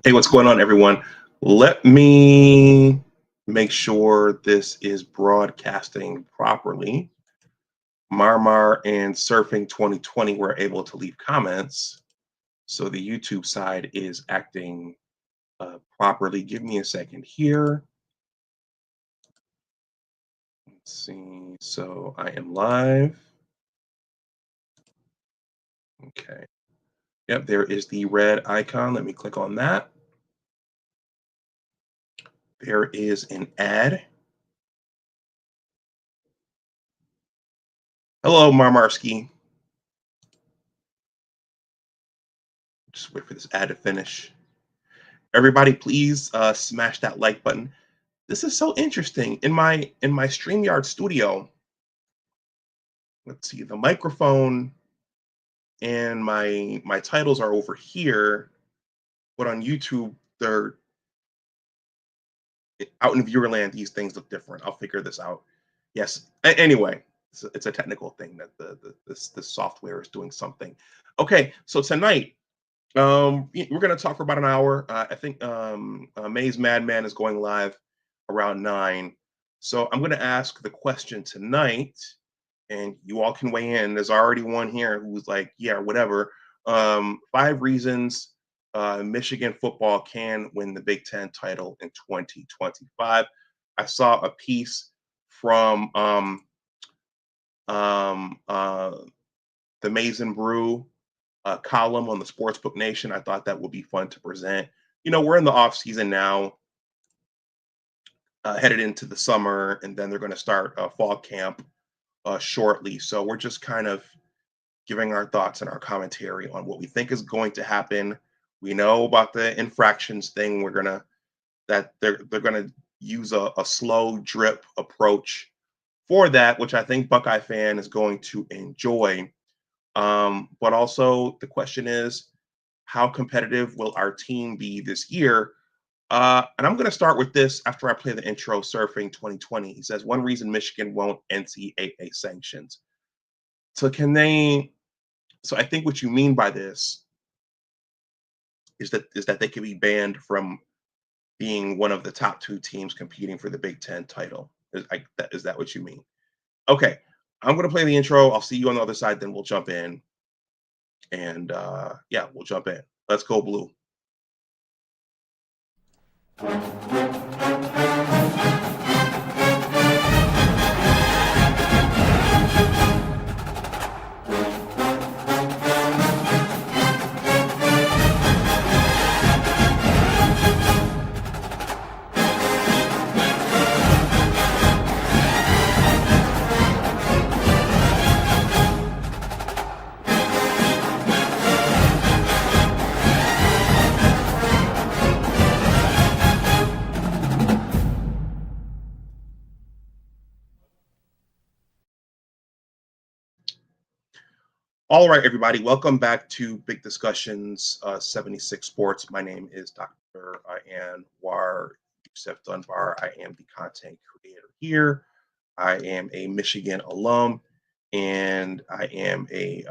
Hey, what's going on, everyone? Let me make sure this is broadcasting properly. Marmar and Surfing 2020 were able to leave comments, so the YouTube side is acting properly. Give me a second here. Let's see. So I am live. Okay. Yep, there is the red icon. Let me click on that. There is an ad. Hello, Marmarski. Just wait for this ad to finish. Everybody, please smash that like button. This is so interesting. In my StreamYard studio, let's see, the microphone and my titles are over here, but on YouTube, they're out in viewerland. These things look different. I'll figure this out. Yes. Anyway, it's a technical thing that this software is doing something. Okay, so tonight we're going to talk for about an hour. I think Maze Madman is going live around 9. So I'm going to ask the question tonight, and you all can weigh in. There's already one here who's like, yeah, whatever. 5 reasons Michigan football can win the Big Ten title in 2025. I saw a piece from um, uh, the Maize and Brew column on the Sportsbook Nation. I thought that would be fun to present. You know, we're in the off season now, headed into the summer, and then they're going to start fall camp shortly. So we're just kind of giving our thoughts and our commentary on what we think is going to happen. We know about the infractions thing. They're gonna use a slow drip approach for that, which I think Buckeye fan is going to enjoy. But also the question is, how competitive will our team be this year? And I'm going to start with this after I play the intro. Surfing 2020. He says one reason Michigan won't NCAA sanctions. So can they? So I think what you mean by this is that they could be banned from being one of the top 2 teams competing for the Big Ten title. Is that what you mean? Okay, I'm going to play the intro. I'll see you on the other side. Then we'll jump in, and yeah, we'll jump in. Let's go blue. All right, everybody, welcome back to Big Discussions 76 Sports. My name is Dr. Anwar Yusef Dunbar. I am the content creator here. I am a Michigan alum, and I am a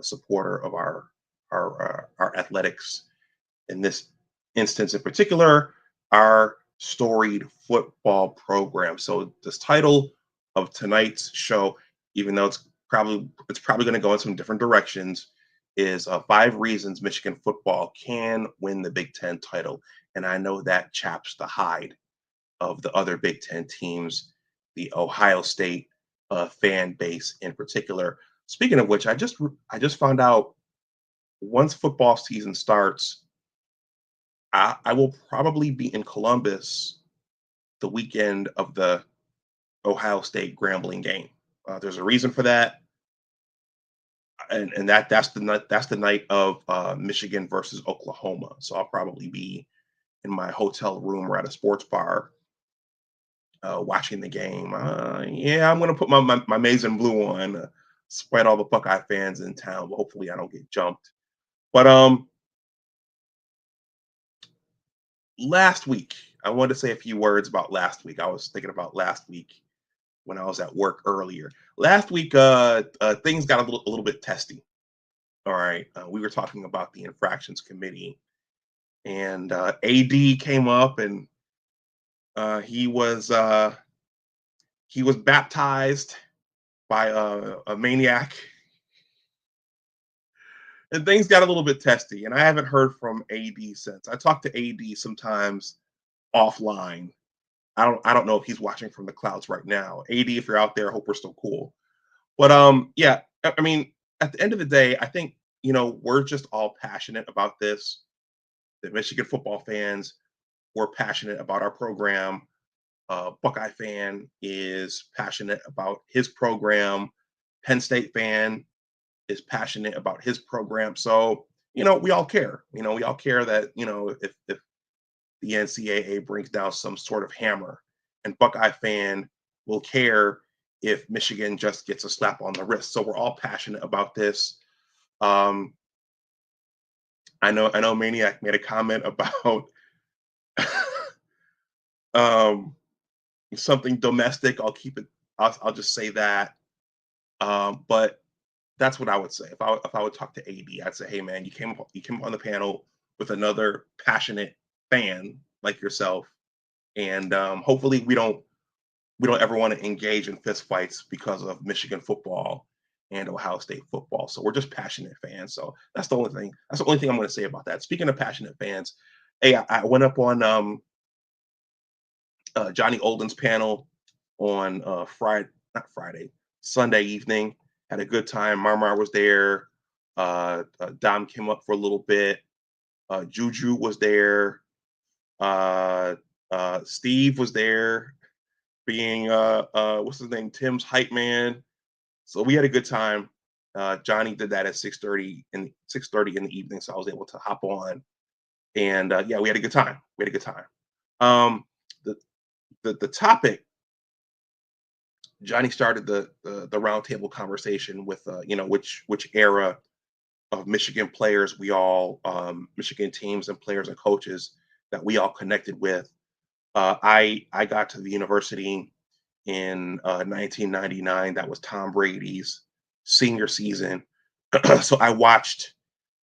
supporter of our athletics. In this instance, in particular, our storied football program. So, this title of tonight's show, even though it's probably going to go in some different directions, is 5 reasons Michigan football can win the Big Ten title. And I know that chaps the hide of the other Big Ten teams, the Ohio State fan base in particular. Speaking of which, I just found out once football season starts, I will probably be in Columbus the weekend of the Ohio State Grambling game. There's a reason for that, and that's the night of Michigan versus Oklahoma. So I'll probably be in my hotel room or at a sports bar watching the game. Yeah, I'm gonna put my maize and blue on, spread all the Buckeye fans in town. But hopefully, I don't get jumped. But last week, I wanted to say a few words about last week. I was thinking about last week when I was at work earlier. Last week, things got a little bit testy. All right, we were talking about the infractions committee, and AD came up, and he was baptized by a maniac, and things got a little bit testy. And I haven't heard from AD since. I talk to AD sometimes offline. I don't know if he's watching from the clouds right now. AD, if you're out there, I hope we're still cool. But yeah, I mean, at the end of the day, I think we're just all passionate about this. The Michigan football fans, we're passionate about our program. Buckeye fan is passionate about his program. Penn State fan is passionate about his program. So we all care. We all care that if the NCAA brings down some sort of hammer, and Buckeye fan will care if Michigan just gets a slap on the wrist. So we're all passionate about this. Um, I know Maniac made a comment about um, something domestic. I'll keep it. I'll just say that. But that's what I would say if I would talk to AD. I'd say, hey man, you came up on the panel with another passionate fan like yourself, and hopefully we don't ever want to engage in fist fights because of Michigan football and Ohio State football. So we're just passionate fans. So that's the only thing. That's the only thing I'm going to say about that. Speaking of passionate fans, hey, I went up on Johnny Olden's panel on not Friday, Sunday evening. Had a good time. Marmar was there. Dom came up for a little bit. Juju was there. Uh, Steve was there, being what's his name, Tim's hype man. So we had a good time. Johnny did that at 6:30 in the evening, so I was able to hop on, and yeah, we had a good time. We had a good time. Um, the the topic, Johnny started the roundtable conversation with which era of Michigan players we all Michigan teams and players and coaches that we all connected with. I got to the university in 1999. That was Tom Brady's senior season. So I watched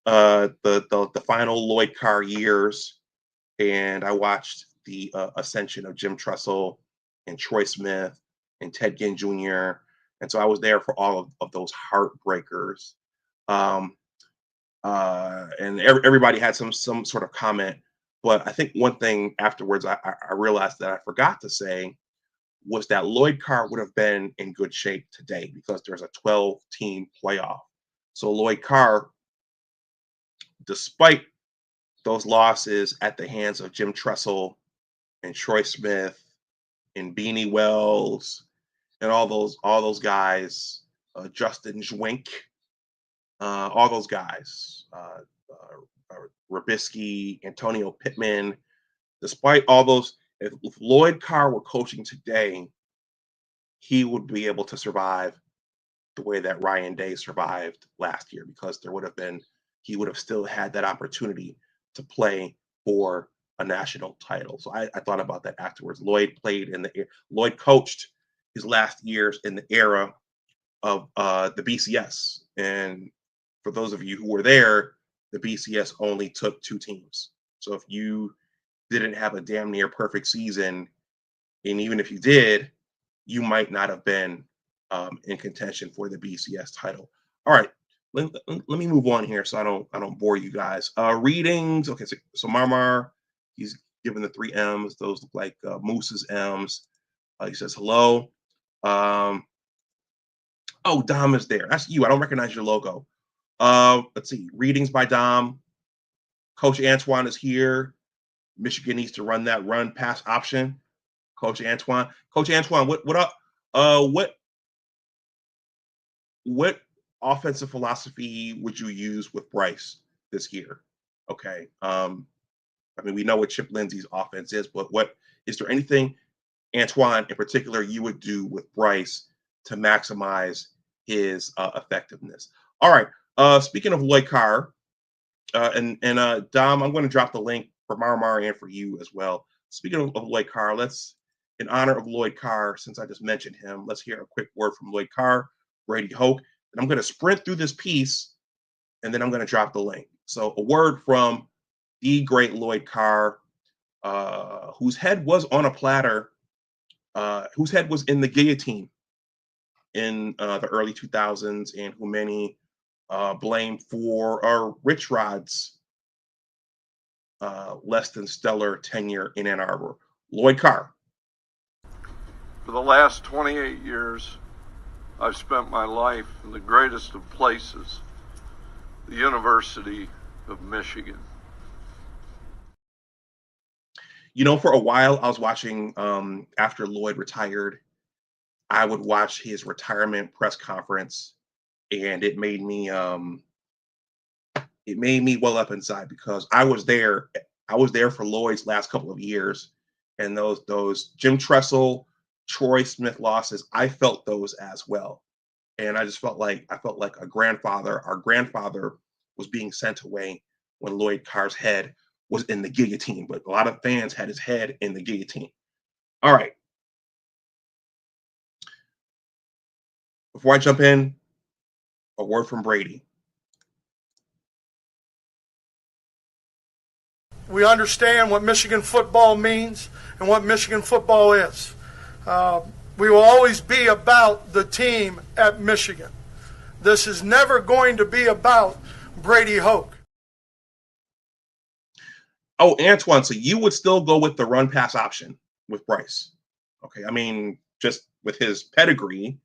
the final Lloyd Carr years, and I watched the ascension of Jim Tressel and Troy Smith and Ted Ginn Jr. And so I was there for all of those heartbreakers. Um, and everybody had some sort of comment. But I think one thing afterwards I realized that I forgot to say was that Lloyd Carr would have been in good shape today because there's a 12-team playoff. So Lloyd Carr, despite those losses at the hands of Jim Tressel and Troy Smith and Beanie Wells and all those guys, Justin Zwink, all those guys, Rabisky, Antonio Pittman. Despite all those, if Lloyd Carr were coaching today, he would be able to survive the way that Ryan Day survived last year because he would have still had that opportunity to play for a national title. So I thought about that afterwards. Lloyd coached his last years in the era of the BCS. And for those of you who were there, the BCS only took two teams. So if you didn't have a damn near perfect season, and even if you did, you might not have been in contention for the BCS title. All right, let me move on here so I don't bore you guys. Readings. Okay, so Marmar, he's given the three M's. Those look like Moose's M's. He says hello. Oh, Dom is there. That's you. I don't recognize your logo. Let's see. Readings by Dom. Coach Antoine is here. Michigan needs to run that run pass option. Coach Antoine. Coach Antoine, what up? What offensive philosophy would you use with Bryce this year? Okay. I mean, we know what Chip Lindsey's offense is, but what is there anything, Antoine, in particular, you would do with Bryce to maximize his effectiveness? All right. Speaking of Lloyd Carr, and Dom, I'm going to drop the link for Marmar and for you as well. Speaking of Lloyd Carr, in honor of Lloyd Carr, since I just mentioned him, let's hear a quick word from Lloyd Carr, Brady Hoke, and I'm going to sprint through this piece, and then I'm going to drop the link. So a word from the great Lloyd Carr, whose head was on a platter, whose head was in the guillotine in the early 2000s, and who many blamed for Rich Rod's less than stellar tenure in Ann Arbor. Lloyd Carr. For the last 28 years, I've spent my life in the greatest of places, the University of Michigan. You know, for a while, I was watching, after Lloyd retired, I would watch his retirement press conference, and it made me well up inside, because I was there. I was there for Lloyd's last couple of years, and those Jim Tressel, Troy Smith losses, I felt those as well. And I just felt like a grandfather. Our grandfather was being sent away when Lloyd Carr's head was in the guillotine, but a lot of fans had his head in the guillotine. All right. Before I jump in, a word from Brady. We understand what Michigan football means and what Michigan football is. We will always be about the team at Michigan. This is never going to be about Brady Hoke. Oh, Antoine, so you would still go with the run pass option with Bryce? Okay, I mean, just with his pedigree,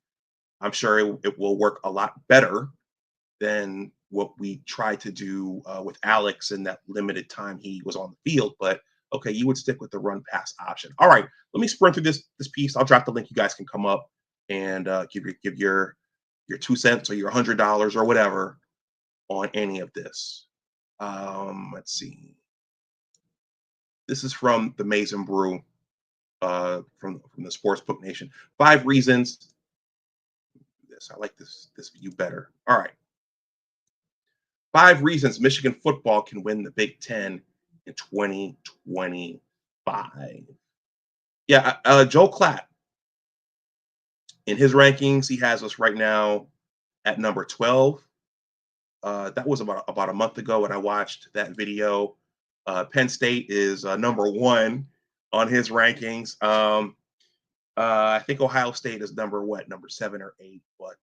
I'm sure it will work a lot better than what we tried to do with Alex in that limited time he was on the field. But okay, you would stick with the run pass option. All right, let me sprint through this piece. I'll drop the link. You guys can come up and give your 2 cents or your $100 or whatever on any of this. Let's see. This is from the Maize and Brew, from the Sportsbook Nation. 5 reasons. This, I like this view better. All right. 5 reasons Michigan football can win the Big Ten in 2025. Yeah, Joe Klatt, in his rankings, he has us right now at number 12. That was about a month ago when I watched that video. Penn State is number 1 on his rankings. I think Ohio State is number 7 or 8, but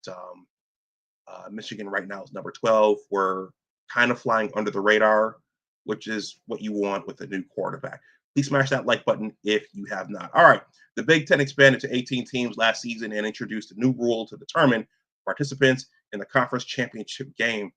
Michigan right now is number 12. We're kind of flying under the radar, which is what you want with a new quarterback. Please smash that like button if you have not. All right. The Big Ten expanded to 18 teams last season and introduced a new rule to determine participants in the conference championship game.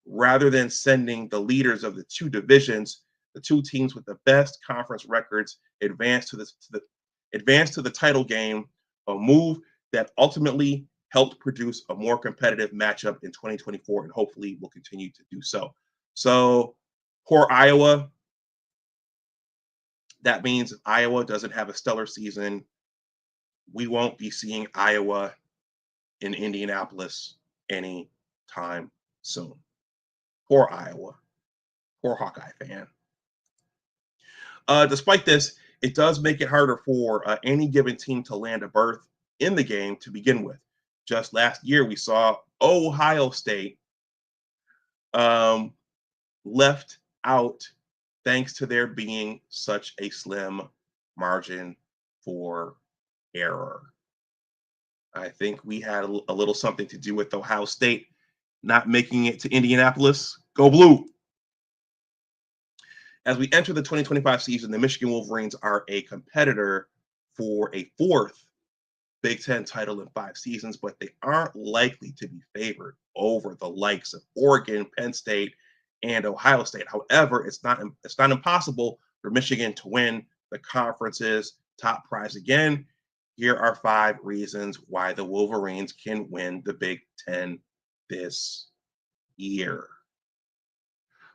Rather than sending the leaders of the 2 divisions, the 2 teams with the best conference records advanced to the title game, a move that ultimately helped produce a more competitive matchup in 2024, and hopefully will continue to do so. So, poor Iowa. That means if Iowa doesn't have a stellar season, we won't be seeing Iowa in Indianapolis anytime soon. Poor Iowa. Poor Hawkeye fan. Despite this, it does make it harder for any given team to land a berth in the game to begin with. Just last year, we saw Ohio State left out thanks to there being such a slim margin for error. I think we had a little something to do with Ohio State not making it to Indianapolis. Go Blue! As we enter the 2025 season, the Michigan Wolverines are a competitor for a 4th Big Ten title in 5 seasons, but they aren't likely to be favored over the likes of Oregon, Penn State, and Ohio State. However, it's not impossible for Michigan to win the conference's top prize again. Here are 5 reasons why the Wolverines can win the Big Ten this year.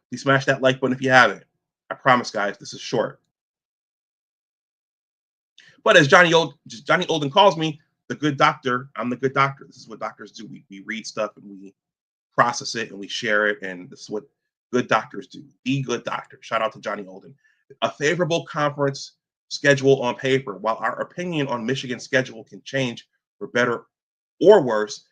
Please smash that like button if you haven't. I promise, guys, this is short. But as Johnny Olden calls me, the good doctor, I'm the good doctor. This is what doctors do. We read stuff and we process it and we share it. And this is what good doctors do. The good doctor. Shout out to Johnny Olden. A favorable conference schedule on paper. While our opinion on Michigan's schedule can change for better or worse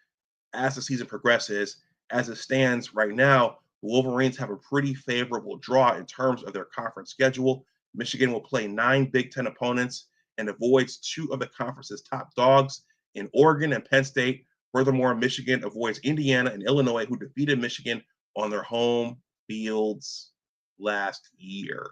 as the season progresses, as it stands right now, The Wolverines have a pretty favorable draw in terms of their conference schedule. Michigan will play 9 Big Ten opponents and avoids 2 of the conference's top dogs in Oregon and Penn State. Furthermore, Michigan avoids Indiana and Illinois, who defeated Michigan on their home fields last year.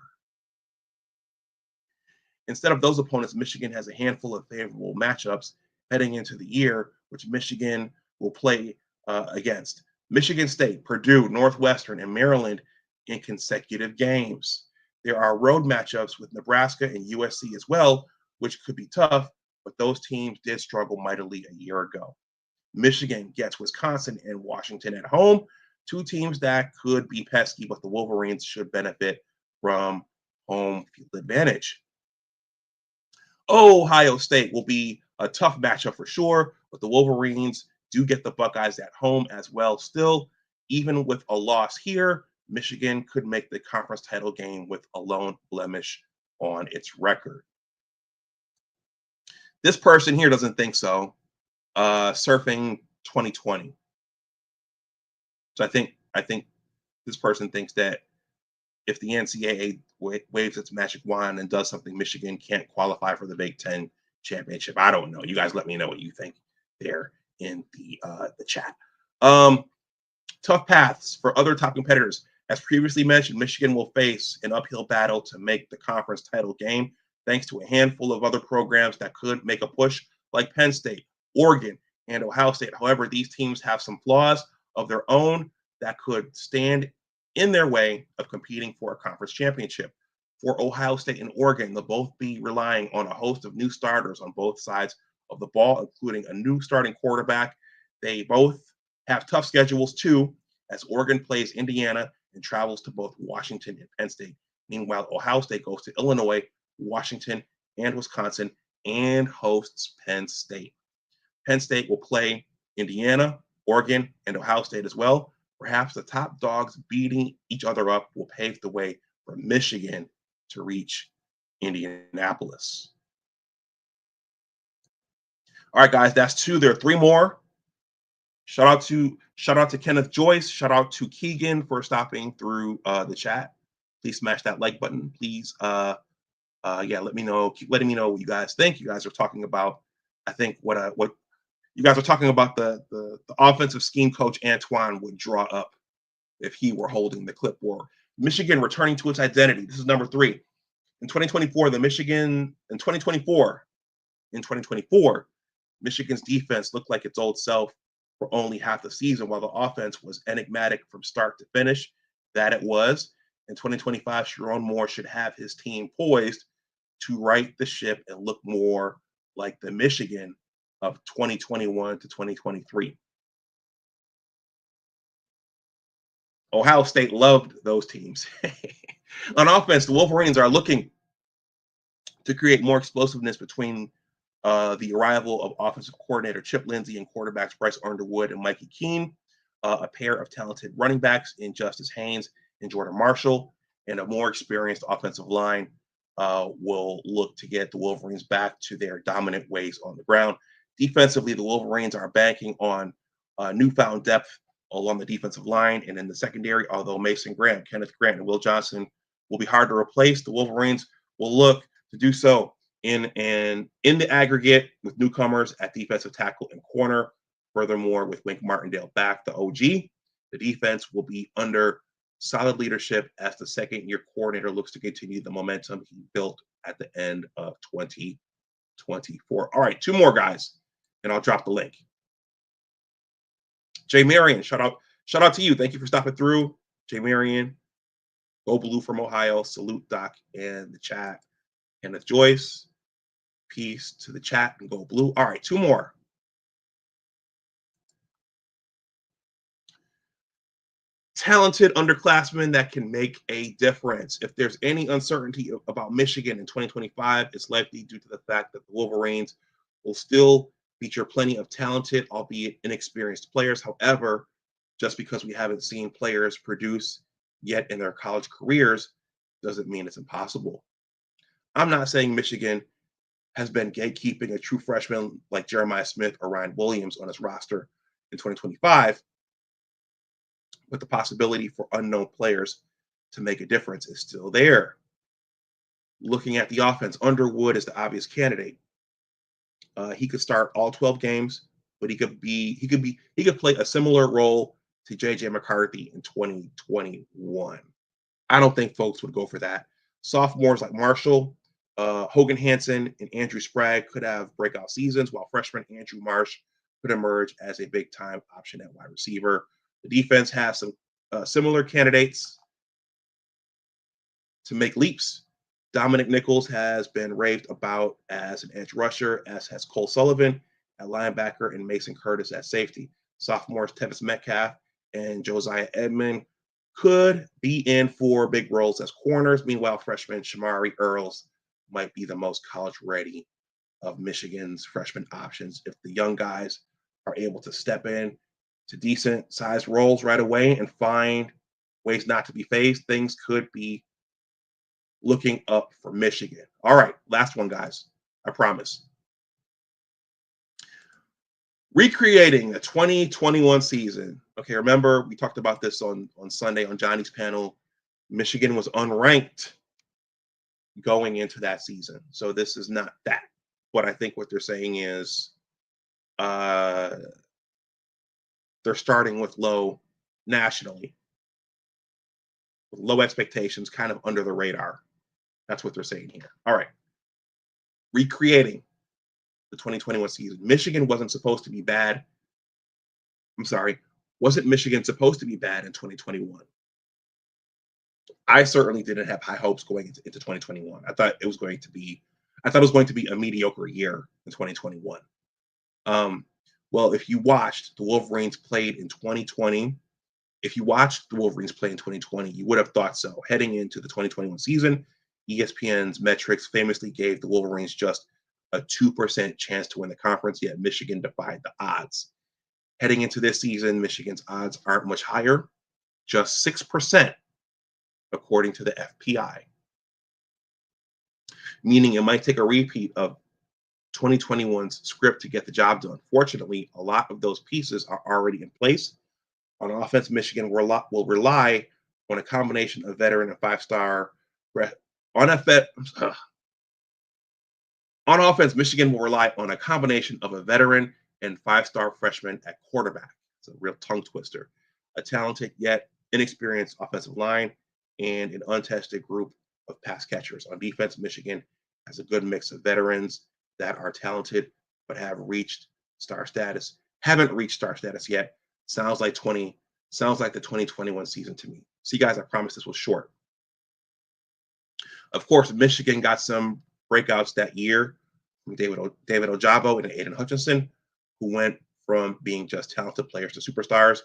Instead of those opponents, Michigan has a handful of favorable matchups heading into the year, which Michigan will play against Michigan State, Purdue, Northwestern, and Maryland in consecutive games. There are road matchups with Nebraska and USC as well, which could be tough, but those teams did struggle mightily a year ago. Michigan gets Wisconsin and Washington at home, 2 teams that could be pesky, but the Wolverines should benefit from home field advantage. Ohio State will be a tough matchup for sure, but the Wolverines do get the Buckeyes at home as well. Still, even with a loss here, Michigan could make the conference title game with a lone blemish on its record. This person here doesn't think so. Surfing 2020. So I think this person thinks that if the NCAA waves its magic wand and does something, Michigan can't qualify for the Big Ten championship. I don't know. You guys let me know what you think there in the chat. Tough paths for other top competitors. As previously mentioned, Michigan will face an uphill battle to make the conference title game, thanks to a handful of other programs that could make a push, like Penn State, Oregon, and Ohio State. However, these teams have some flaws of their own that could stand in their way of competing for a conference championship. For Ohio State and Oregon, they'll both be relying on a host of new starters on both sides of the ball, including a new starting quarterback. They both have tough schedules too, as Oregon plays Indiana and travels to both Washington and Penn State. Meanwhile, Ohio State goes to Illinois, Washington, and Wisconsin and hosts Penn State. Penn State will play Indiana, Oregon, and Ohio State as well. Perhaps the top dogs beating each other up will pave the way for Michigan to reach Indianapolis. All right, guys, that's 2. There are 3 more. Shout out to Kenneth Joyce. Shout out to Keegan for stopping through the chat. Please smash that like button. Please, let me know. Keep letting me know what you guys think. You guys are talking about, I think what you guys are talking about the offensive scheme coach Antoine would draw up if he were holding the clipboard. Michigan returning to its identity. This is number 3. In 2024, Michigan's defense looked like its old self for only half the season, while the offense was enigmatic from start to finish. That it was. In 2025, Sharon Moore should have his team poised to right the ship and look more like the Michigan of 2021 to 2023. Ohio State loved those teams. On offense, the Wolverines are looking to create more explosiveness between the arrival of offensive coordinator Chip Lindsey and quarterbacks Bryce Underwood and Mikey Keene, a pair of talented running backs in Justice Haynes and Jordan Marshall, and a more experienced offensive line will look to get the Wolverines back to their dominant ways on the ground. Defensively, the Wolverines are banking on newfound depth along the defensive line and in the secondary, although Mason Graham, Kenneth Grant, and Will Johnson will be hard to replace. The Wolverines will look to do so in the aggregate with newcomers at defensive tackle and corner. Furthermore, with Wink Martindale back, the OG, the defense will be under solid leadership as the second-year coordinator looks to continue the momentum he built at the end of 2024. All right, 2 more guys, and I'll drop the link. Jay Marion, shout out to you. Thank you for stopping through. Jay Marion, Go Blue from Ohio. Salute Doc and the chat. Kenneth Joyce, peace to the chat and Go Blue. All right, 2 more. Talented underclassmen that can make a difference. If there's any uncertainty about Michigan in 2025, it's likely due to the fact that the Wolverines will still feature plenty of talented, albeit inexperienced players. However, just because we haven't seen players produce yet in their college careers doesn't mean it's impossible. I'm not saying Michigan has been gatekeeping a true freshman like Jeremiah Smith or Ryan Williams on its roster in 2025, but the possibility for unknown players to make a difference is still there. Looking at the offense, Underwood is the obvious candidate. He could start all 12 games, but he could play a similar role to JJ McCarthy in 2021. I don't think folks would go for that. Sophomores like Marshall, Hogan Hansen, and Andrew Sprague could have breakout seasons, while freshman Andrew Marsh could emerge as a big-time option at wide receiver. The defense has some similar candidates to make leaps. Dominic Nichols has been raved about as an edge rusher, as has Cole Sullivan at linebacker and Mason Curtis at safety. Sophomores Tevis Metcalf and Josiah Edmond could be in for big roles as corners. Meanwhile, freshman Shamari Earls might be the most college-ready of Michigan's freshman options. If the young guys are able to step in to decent-sized roles right away and find ways not to be phased, things could be looking up for Michigan. All right, last one, guys. I promise. Recreating the 2021 season. Okay, remember we talked about this on Sunday on Johnny's panel. Michigan was unranked going into that season. So this is not that. But I think what they're saying is they're starting with low nationally, with low expectations, kind of under the radar. That's what they're saying here. All right. Recreating the 2021 season. Michigan wasn't supposed to be bad. Wasn't Michigan supposed to be bad in 2021? I certainly didn't have high hopes going into 2021. I thought it was going to be a mediocre year in 2021. Well, if you watched the Wolverines played in 2020, you would have thought so. Heading into the 2021 season, ESPN's metrics famously gave the Wolverines just a 2% chance to win the conference, yet Michigan defied the odds. Heading into this season, Michigan's odds aren't much higher, just 6%, according to the FPI. Meaning it might take a repeat of 2021's script to get the job done. Fortunately, a lot of those pieces are already in place. On offense, Michigan will rely on a combination of veteran and five-star. On offense, Michigan will rely on a combination of a veteran and five-star freshman at quarterback. It's a real tongue twister. A talented yet inexperienced offensive line and an untested group of pass catchers. On defense, Michigan has a good mix of veterans that are talented but haven't reached star status yet. Sounds like the 2021 season to me. See, guys, I promise this was short. Of course, Michigan got some breakouts that year from David Ojabo and Aiden Hutchinson, who went from being just talented players to superstars.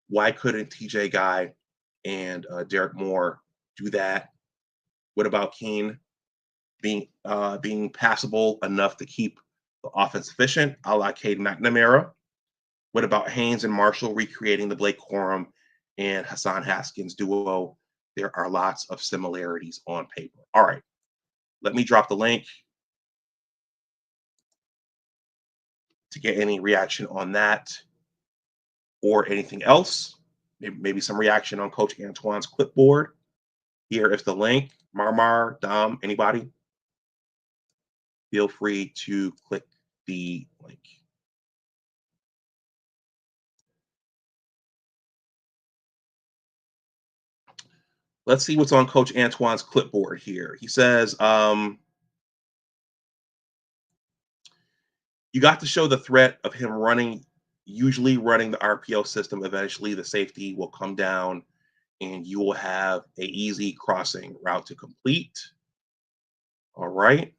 Why couldn't TJ Guy and Derek Moore do that? What about Keene being passable enough to keep the offense efficient, a la Cade McNamara? What about Haynes and Marshall recreating the Blake Corum and Hassan Haskins duo? There are lots of similarities on paper. All right, let me drop the link to get any reaction on that or anything else. Maybe some reaction on Coach Antoine's clipboard. Here is the link. Marmar, Dom, anybody? Feel free to click the link. Let's see what's on Coach Antoine's clipboard here. He says, you got to show the threat of him usually running the RPO system. Eventually, the safety will come down and you will have an easy crossing route to complete. All right.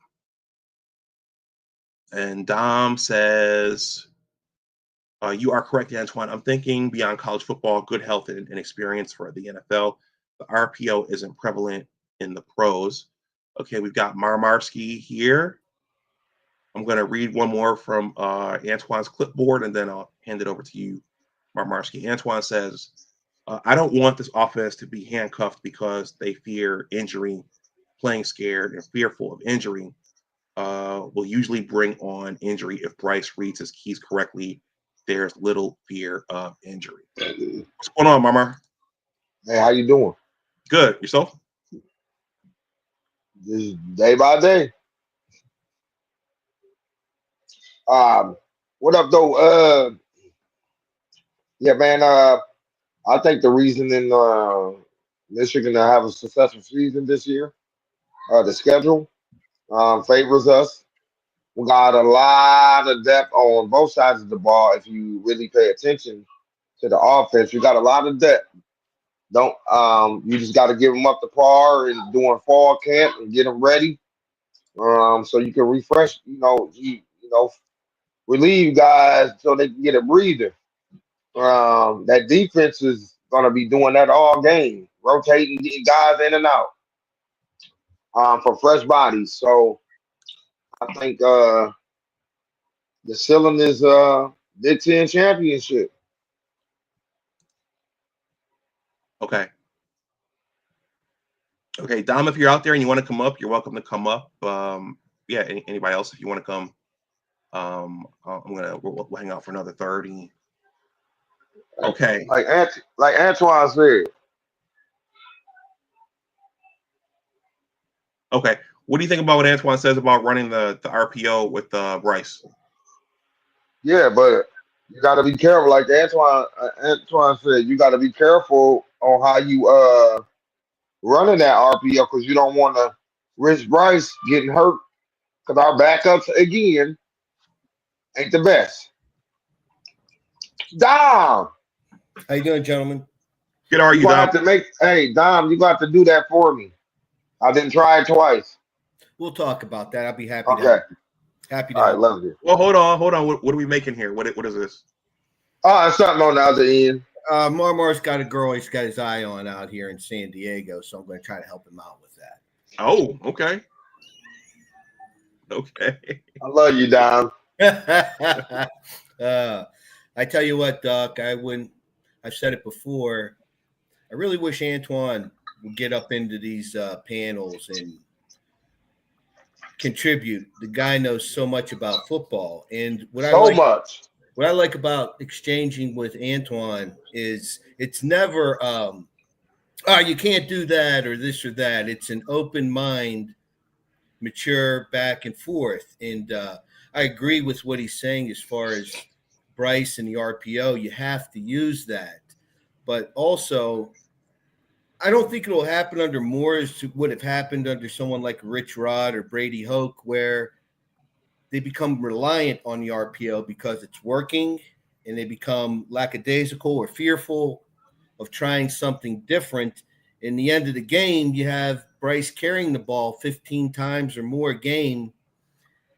And Dom says, you are correct, Antoine. I'm thinking beyond college football, good health and experience for the NFL. The RPO isn't prevalent in the pros. Okay, we've got Marmarski here. I'm going to read one more from Antoine's clipboard, and then I'll hand it over to you, Marmarski. Antoine says, I don't want this offense to be handcuffed because they fear injury. Playing scared and fearful of injury will usually bring on injury. If Bryce reads his keys correctly, there's little fear of injury. What's going on, Marmar? Hey, how you doing? Good. Yourself? Just day by day. Um, what up though? Yeah, man. I think the reason in Michigan to have a successful season this year, the schedule favors us. We got a lot of depth on both sides of the ball. If you really pay attention to the offense, you got a lot of depth. Don't you just got to give them up to par and doing fall camp and get them ready. So you can refresh. Relieve guys so they can get a breather. That defense is going to be doing that all game, rotating, getting guys in and out for fresh bodies. So I think the ceiling is Big Ten championship. Okay. Okay, Dom, if you're out there and you want to come up, you're welcome to come up. Yeah, anybody else, if you want to come, we'll hang out for another 30. Okay. Like Antoine said, Okay. What do you think about what Antoine says about running the RPO with Bryce? yeah, but you got to be careful. Like Antoine said, you got to be careful on how you running that RPO because you don't want to risk Bryce getting hurt because our backups again ain't the best. Dom, How you doing, gentlemen? Good, are you you, gonna Dom? have to Dom, you got to do that for me. I didn't try it twice. We'll talk about that. I'll be happy Okay. to happy to All right, help. love it. Well, hold on. What are we making here? What is this? Oh, it's something on the other end. Marmar's got a girl he's got his eye on out here in San Diego, so I'm going to try to help him out with that. Oh, okay. Okay. I love you, Dom. I tell you what, Doc, I've said it before. I really wish Antoine would get up into these panels and contribute. The guy knows so much about football. And what I like about exchanging with Antoine is it's never you can't do that or this or that. It's an open mind, mature back and forth. And I agree with what he's saying as far as Bryce and the RPO. You have to use that. But also, I don't think it'll happen under more as would have happened under someone like Rich Rod or Brady Hoke, where they become reliant on the RPO because it's working and they become lackadaisical or fearful of trying something different. In the end of the game, you have Bryce carrying the ball 15 times or more a game,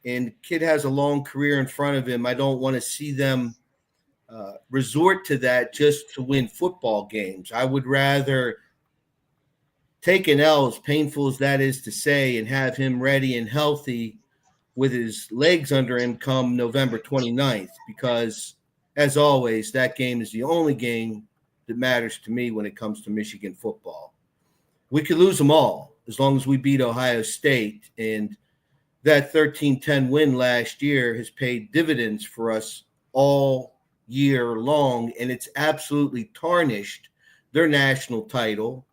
and the kid has a long career in front of him. I don't want to see them resort to that just to win football games. I would rather take an L, as painful as that is to say, and have him ready and healthy with his legs under him come November 29th, because as always, that game is the only game that matters to me when it comes to Michigan football. We could lose them all as long as we beat Ohio State, and that 13-10 win last year has paid dividends for us all year long, and it's absolutely tarnished their national title.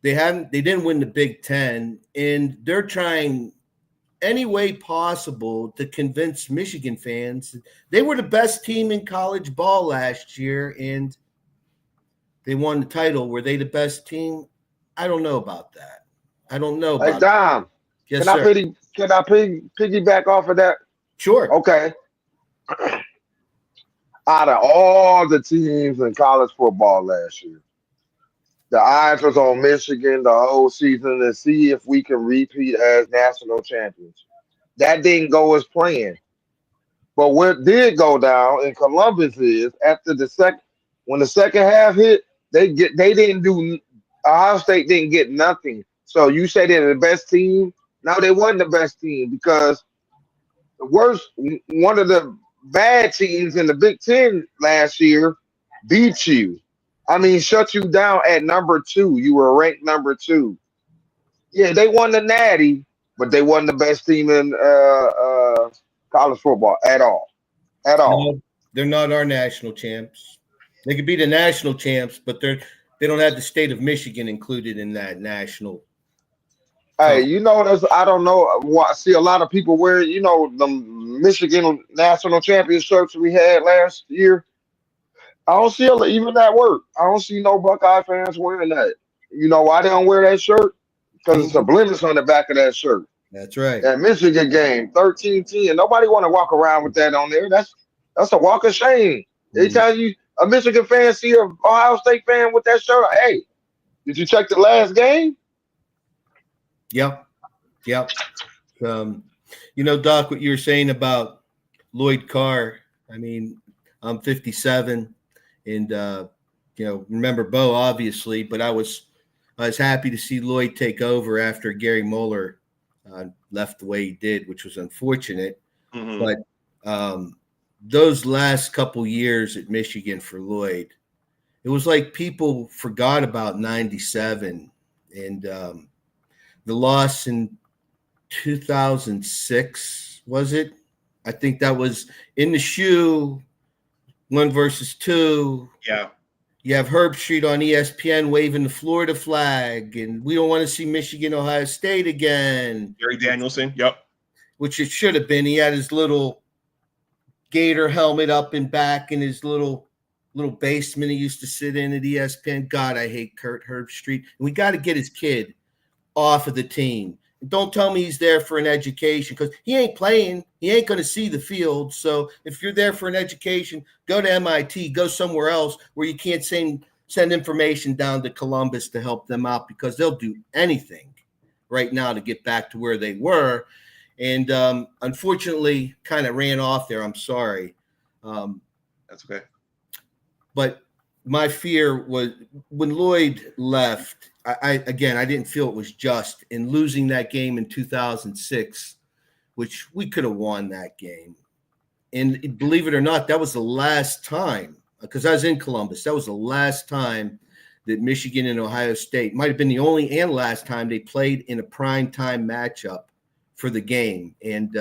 They didn't win the Big Ten, and they're trying any way possible to convince Michigan fans they were the best team in college ball last year and they won the title. Were they the best team? I don't know about that. I don't know about Hey, Dom, Yes, can sir. I piggyback off of that? Sure. Okay. Out of all the teams in college football last year, the eyes was on Michigan the whole season to see if we can repeat as national champions. That didn't go as planned. But what did go down in Columbus is after when the second half hit, they didn't do Ohio State didn't get nothing. So you say they're the best team? No, they wasn't the best team because one of the bad teams in the Big Ten last year beat you. I mean, shut you down at number 2. You were ranked number 2. Yeah, they won the Natty, but they wasn't the best team in college football at all. At all. No, they're not our national champs. They could be the national champs, but they don't have the state of Michigan included in that national. Hey, I don't know. I see a lot of people wear, the Michigan national champion shirts we had last year. I don't see even that work. I don't see no Buckeye fans wearing that. You know why they don't wear that shirt? Because it's a blemish on the back of that shirt. That's right. That Michigan game, 13-10. Nobody want to walk around with that on there. That's a walk of shame. Anytime you a Michigan fan see a Ohio State fan with that shirt, hey, did you check the last game? Yep. Doc, what you were saying about Lloyd Carr. I mean, I'm 57, and remember Bo obviously, but I was happy to see Lloyd take over after Gary Mueller left the way he did, which was unfortunate. Mm-hmm. But those last couple years at Michigan for Lloyd, it was like people forgot about '97 and the loss in 2006, was it? I think that was in the shoe, 1 versus 2. Yeah. You have Herb Street on ESPN waving the Florida flag, and we don't want to see Michigan, Ohio State again. Gary Danielson, yep. Which it should have been. He had his little Gator helmet up and back in his little basement he used to sit in at ESPN. God, I hate Herb Street. And we got to get his kid off of the team. Don't tell me he's there for an education, because he ain't playing. He ain't going to see the field. So if you're there for an education, go to MIT, go somewhere else where you can't send information down to Columbus to help them out, because they'll do anything right now to get back to where they were. And unfortunately, kind of ran off there. I'm sorry. That's okay. But my fear was when Lloyd left, I didn't feel it was just in losing that game in 2006, which we could have won that game. And believe it or not, that was the last time, because I was in Columbus, that was the last time that Michigan and Ohio State, might have been the only and last time they played in a prime time matchup for the game. And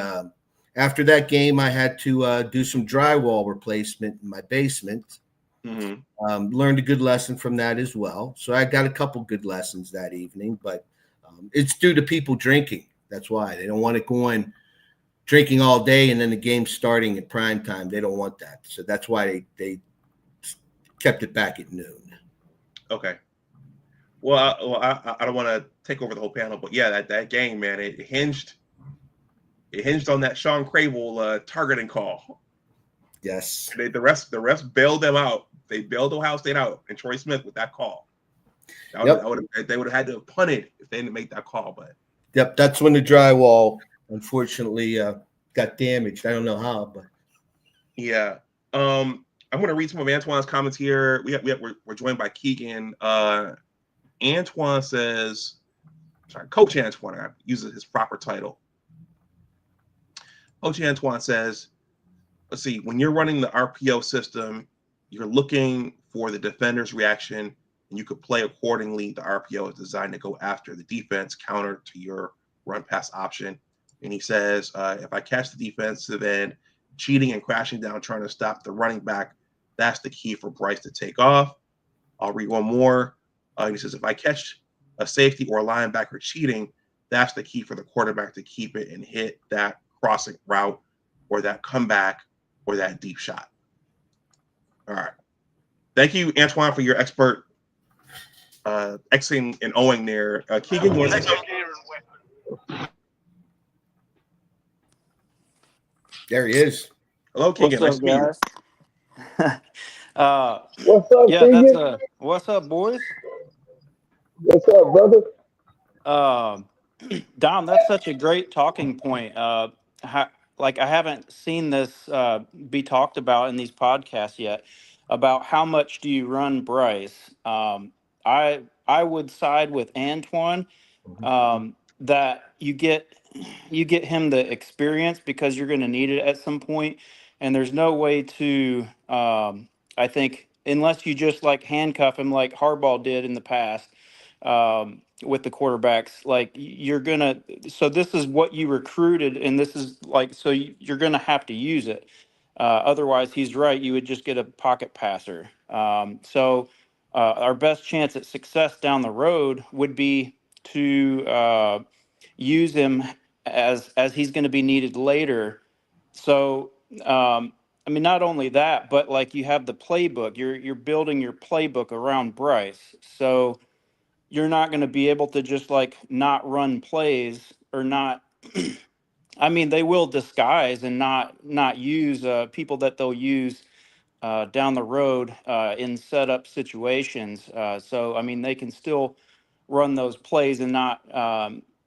after that game, I had to do some drywall replacement in my basement. Mm-hmm. Learned a good lesson from that as well. So I got a couple good lessons that evening, but it's due to people drinking. That's why they don't want it going drinking all day and then the game starting at prime time. They don't want that. So that's why they kept it back at noon. Okay. Well, I don't want to take over the whole panel, but yeah, that game, man, it hinged on that Sean Cravel targeting call. Yes. The refs bailed them out. They bailed Ohio State out and Troy Smith with that call. They would have had to have punted if they didn't make that call. But yep, that's when the drywall unfortunately got damaged. I don't know how, but yeah. I'm going to read some of Antoine's comments here. We're joined by Keegan. Antoine says, Coach Antoine. I use his proper title. Coach Antoine says, let's see, when you're running the RPO system, you're looking for the defender's reaction, and you could play accordingly. The RPO is designed to go after the defense, counter to your run pass option. And he says, if I catch the defensive end cheating and crashing down, trying to stop the running back, that's the key for Bryce to take off. I'll read one more. He says, if I catch a safety or a linebacker cheating, that's the key for the quarterback to keep it and hit that crossing route or that comeback or that deep shot. All right. Thank you, Antoine, for your expert Xing and Oing there. Keegan, you want to say something? There he is. Hello, Keegan. What's up, guys? What's up, Keegan? What's up, boys? What's up, brother? Dom, that's such a great talking point. I haven't seen this be talked about in these podcasts yet about how much do you run Bryce. I would side with Antoine that you get him the experience because you're going to need it at some point, and there's no way to I think unless you just like handcuff him like Harbaugh did in the past. With the quarterbacks, like so this is what you recruited, and this is like, so you're gonna have to use it. Otherwise, he's right. You would just get a pocket passer. So our best chance at success down the road would be to use him as he's going to be needed later. So I mean, not only that, but like you have the playbook. You're building your playbook around Bryce. So you're not going to be able to just like not run plays or not. I mean, they will disguise and not use people that they'll use down the road in setup situations. So I mean, they can still run those plays and not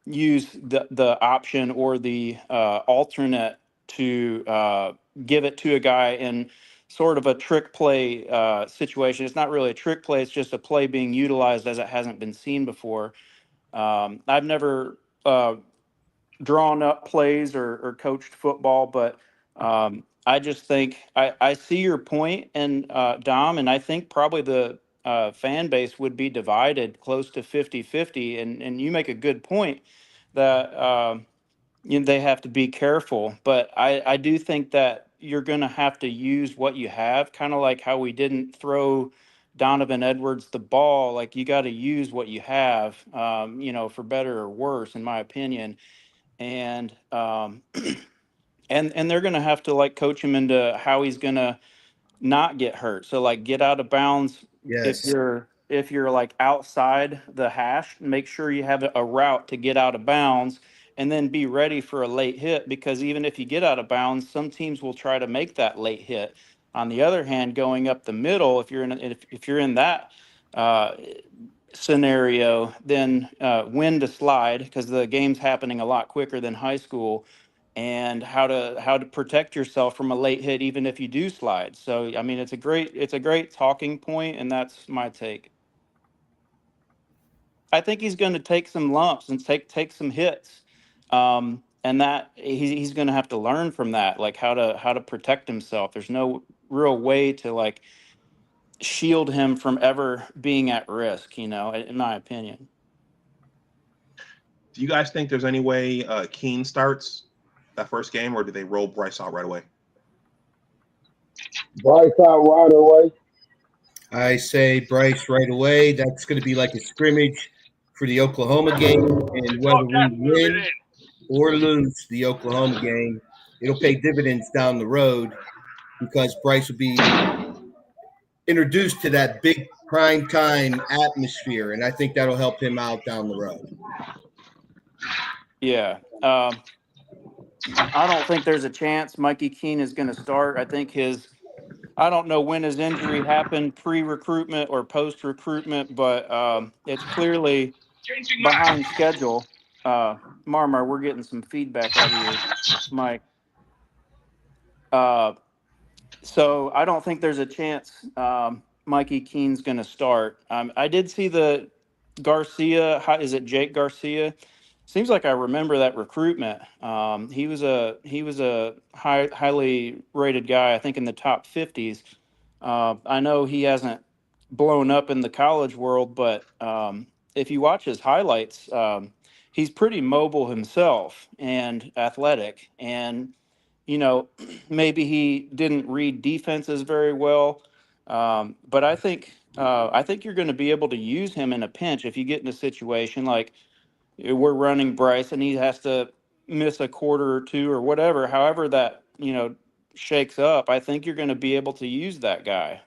use the option or the alternate to give it to a guy in sort of a trick play situation. It's not really a trick play; it's just a play being utilized as it hasn't been seen before. I've never drawn up plays or coached football, but I just think I see your point, and Dom, and I think probably the fan base would be divided close to 50-50. And you make a good point that they have to be careful. But I do think that you're going to have to use what you have, kind of like how we didn't throw Donovan Edwards the ball. Like you got to use what you have, for better or worse, in my opinion. And and they're going to have to like coach him into how he's going to not get hurt. So like get out of bounds if Yes. you're like outside the hash, make sure you have a route to get out of bounds and then be ready for a late hit, because even if you get out of bounds, some teams will try to make that late hit. On the other hand, going up the middle, if you're in that uh, scenario, then when to slide, because the game's happening a lot quicker than high school, and how to protect yourself from a late hit even if you do slide. So I mean, it's a great talking point, and that's my take. I think he's going to take some lumps and take some hits, and that he's going to have to learn from that, like how to protect himself. There's no real way to like shield him from ever being at risk, in my opinion. Do you guys think there's any way Keene starts that first game, or do they roll Bryce out right away? Bryce out right away. I say Bryce right away. That's going to be like a scrimmage for the Oklahoma game. And whether we win or lose the Oklahoma game, it'll pay dividends down the road because Bryce will be introduced to that big prime time atmosphere. And I think that'll help him out down the road. Yeah. I don't think there's a chance Mikey Keene is going to start. I don't know when his injury happened, pre-recruitment or post-recruitment, but it's clearly behind schedule. Marmar, we're getting some feedback out of your mic. So I don't think there's a chance Mikey Keene's going to start. I did see the Garcia. Is it Jake Garcia? Seems like I remember that recruitment. He was a highly rated guy, I think in the top 50s. I know he hasn't blown up in the college world, but if you watch his highlights, he's pretty mobile himself and athletic. And maybe he didn't read defenses very well, but I think you're going to be able to use him in a pinch if you get in a situation like we're running Bryce and he has to miss a quarter or two or whatever, however that shakes up. I think you're going to be able to use that guy,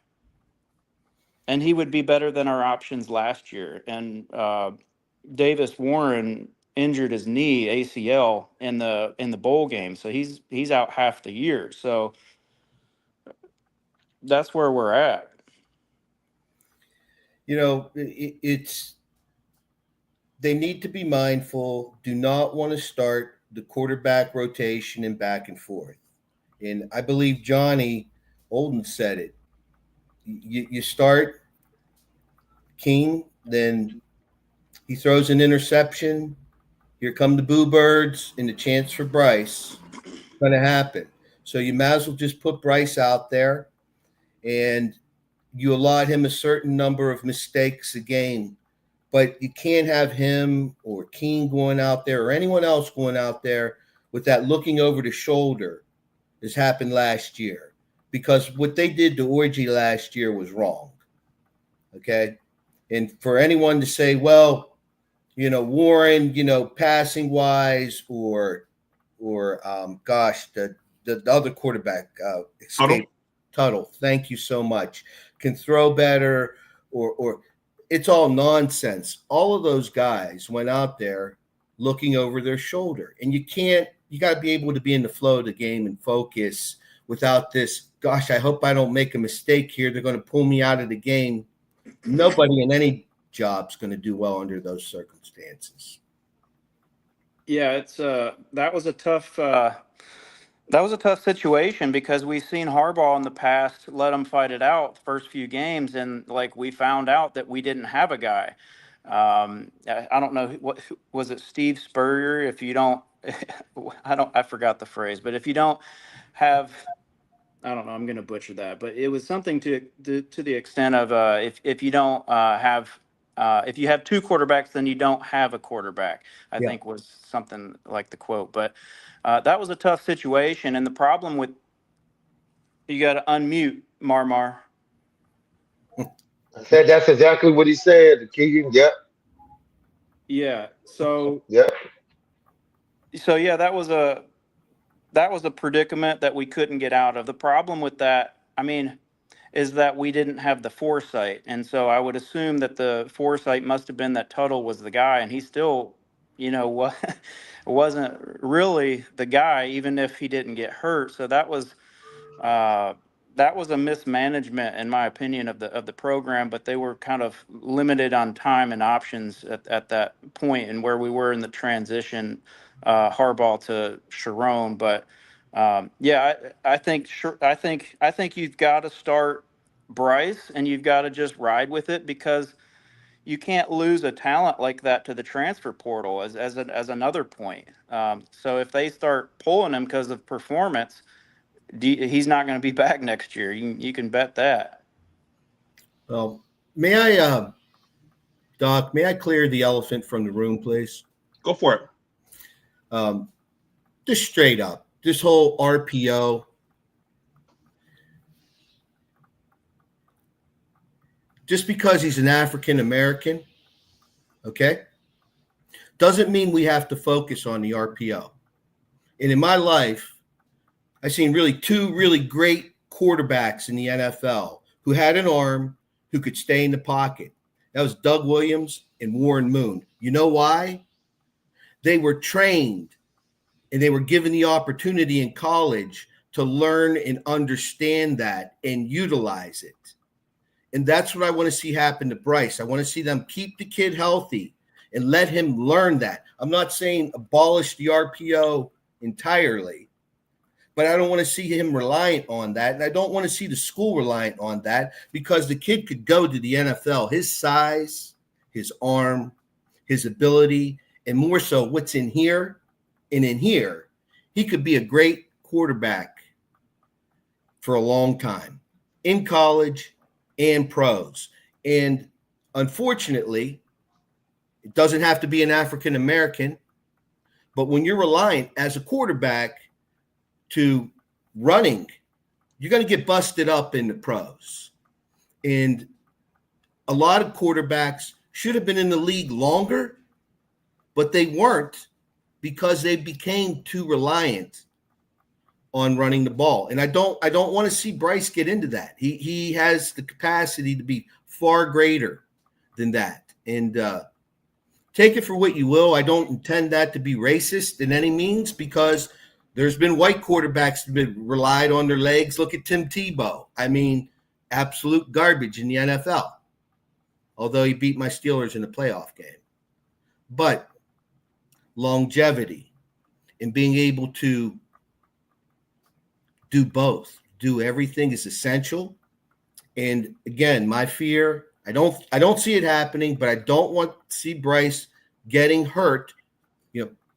and he would be better than our options last year. And Davis Warren injured his knee ACL in the bowl game, so he's out half the year. So that's where we're at. It's they need to be mindful. Do not want to start the quarterback rotation and back and forth. And I believe Johnny Olden said it. You start King, then he throws an interception. Here come the Boo Birds and the chance for Bryce. It's going to happen. So you might as well just put Bryce out there and you allot him a certain number of mistakes a game. But you can't have him or King going out there or anyone else going out there with that looking over the shoulder as happened last year. Because what they did to Orgy last year was wrong. Okay. And for anyone to say, well, Warren, passing wise or gosh, the other quarterback escaped Tuttle. Thank you so much. Can throw better or it's all nonsense. All of those guys went out there looking over their shoulder. And you got to be able to be in the flow of the game and focus without this, gosh, I hope I don't make a mistake here. They're going to pull me out of the game. Nobody in any job's going to do well under those circumstances. Yeah, it's that was a tough situation because we've seen Harbaugh in the past let them fight it out the first few games, and we found out that we didn't have a guy. I don't know what was it, Steve Spurrier. If you don't, I forgot the phrase, but if you don't have, I don't know, I'm going to butcher that, but it was something to the extent of if you don't have. If you have two quarterbacks, then you don't have a quarterback, I think was something like the quote. But that was a tough situation. And the problem with, you got to unmute, Marmar. I said that's exactly what he said. Keegan, yep. Yeah. So, Yep. yeah, that was a predicament that we couldn't get out of. The problem with that, is that we didn't have the foresight. And so I would assume that the foresight must have been that Tuttle was the guy, and he still, wasn't really the guy, even if he didn't get hurt. So that was a mismanagement, in my opinion, of the program, but they were kind of limited on time and options at that point and where we were in the transition, Harbaugh to Sharon. But I think you've got to start Bryce, and you've got to just ride with it, because you can't lose a talent like that to the transfer portal as another point. So if they start pulling him because of performance, he's not going to be back next year. You can bet that. Well, may I, Doc, may I clear the elephant from the room, please? Go for it. Just straight up, this whole RPO. Just because he's an African American, okay, doesn't mean we have to focus on the RPO. And in my life, I've seen two really great quarterbacks in the NFL who had an arm, who could stay in the pocket. That was Doug Williams and Warren Moon. You know why? They were trained and they were given the opportunity in college to learn and understand that and utilize it. And that's what I want to see happen to Bryce. I want to see them keep the kid healthy and let him learn that. I'm not saying abolish the RPO entirely, but I don't want to see him reliant on that. And I don't want to see the school reliant on that, because the kid could go to the NFL. His size, his arm, his ability, and more so what's in here and in here, he could be a great quarterback for a long time in college and pros. And unfortunately, it doesn't have to be an African American, but when you're reliant as a quarterback to running, you're going to get busted up in the pros. And a lot of quarterbacks should have been in the league longer, but they weren't, because they became too reliant on running the ball. And I don't want to see Bryce get into that. He has the capacity to be far greater than that. And take it for what you will. I don't intend that to be racist in any means, because there's been white quarterbacks that have been relied on their legs. Look at Tim Tebow. Absolute garbage in the NFL, although he beat my Steelers in a playoff game. But longevity and being able to do both, do everything is essential. And again, my fear, I don't see it happening, but I don't want to see Bryce getting hurt,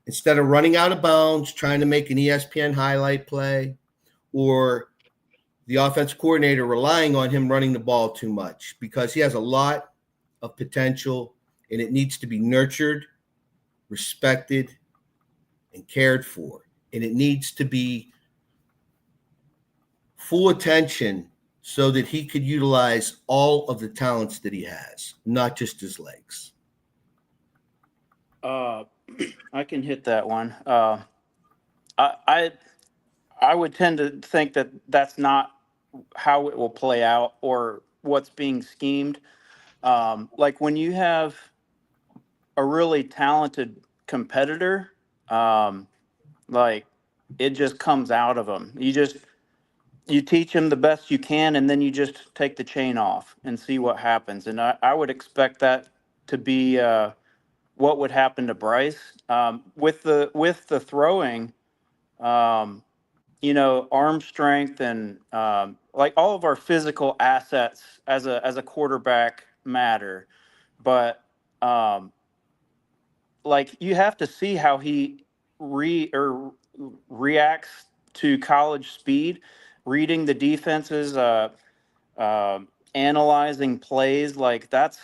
instead of running out of bounds, trying to make an ESPN highlight play, or the offensive coordinator relying on him running the ball too much, because he has a lot of potential and it needs to be nurtured, respected, and cared for. And it needs to be full attention so that he could utilize all of the talents that he has, not just his legs? I can hit that one. I I would tend to think that that's not how it will play out or what's being schemed. Like when you have a really talented competitor, um, like it just comes out of them. You teach them the best you can, and then you just take the chain off and see what happens. And I would expect that to be what would happen to Bryce with the throwing. Um, arm strength and like all of our physical assets as a quarterback matter, but um, like you have to see how he reacts to college speed, reading the defenses, analyzing plays. Like that's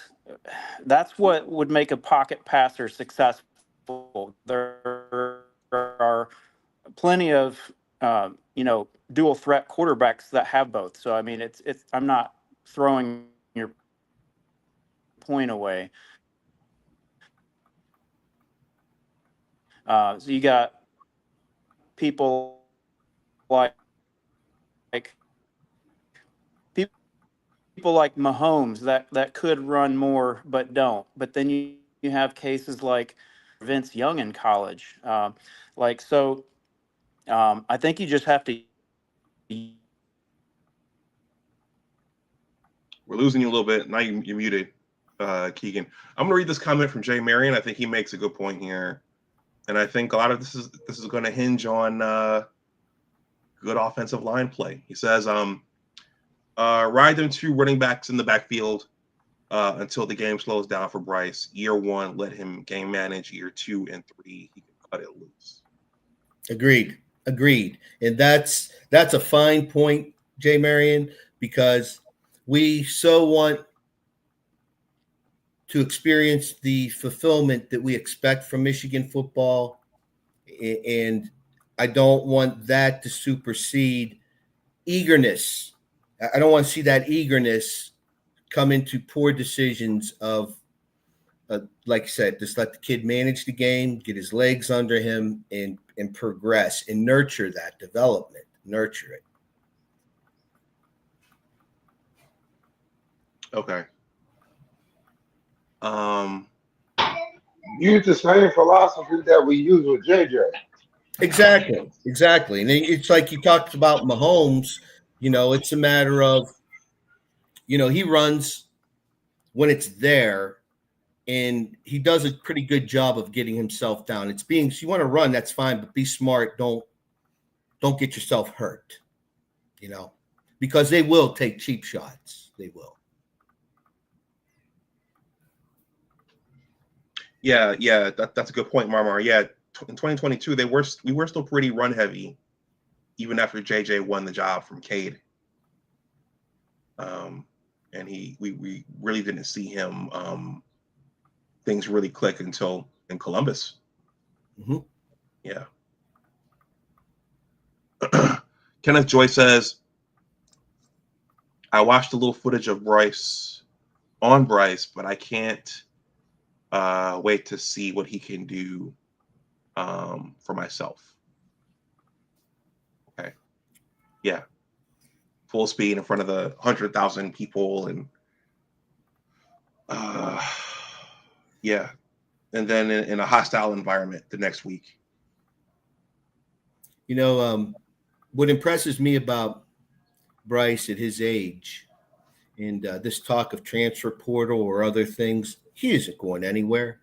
what would make a pocket passer successful. There are plenty of dual threat quarterbacks that have both. So I mean, it's I'm not throwing your point away. So you got people like people like Mahomes that could run more but don't. But then you have cases like Vince Young in college. Like so, I think you just have to. We're losing you a little bit. Now you're muted, Keegan. I'm gonna read this comment from Jay Marion. I think he makes a good point here, and I think a lot of this is going to hinge on good offensive line play. He says, ride them two running backs in the backfield until the game slows down for Bryce. Year one, let him game manage. Year 2 and 3, he can cut it loose. Agreed. And that's a fine point, Jay Marion, because we so want to experience the fulfillment that we expect from Michigan football. And I don't want that to supersede eagerness. I don't want to see that eagerness come into poor decisions of, like I said, just let the kid manage the game, get his legs under him, and progress and nurture that development. Nurture it. Okay. Use the same philosophy that we use with JJ. Exactly. And it's like you talked about Mahomes, it's a matter of, he runs when it's there, and he does a pretty good job of getting himself down. If you want to run, that's fine, but be smart. Don't get yourself hurt, because they will take cheap shots. They will. Yeah, that's a good point, Marmar. Yeah, in 2022, we were still pretty run heavy, even after JJ won the job from Cade. And we really didn't see him things really click until in Columbus. Mm-hmm. Yeah. Kenneth Joy says, I watched a little footage of Bryce, but I can't wait to see what he can do for myself. Okay. Yeah. Full speed in front of the 100,000 people and yeah. And then in a hostile environment the next week. What impresses me about Bryce at his age and this talk of transfer portal or other things, he isn't going anywhere.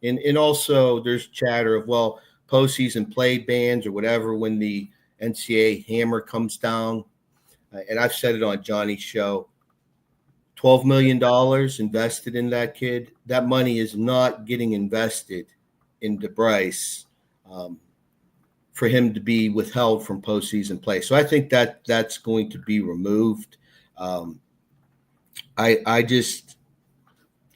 And also there's chatter of, well, postseason play bans or whatever when the NCAA hammer comes down. And I've said it on Johnny's show, $12 million invested in that kid. That money is not getting invested into Bryce for him to be withheld from postseason play. So I think that's going to be removed. I just,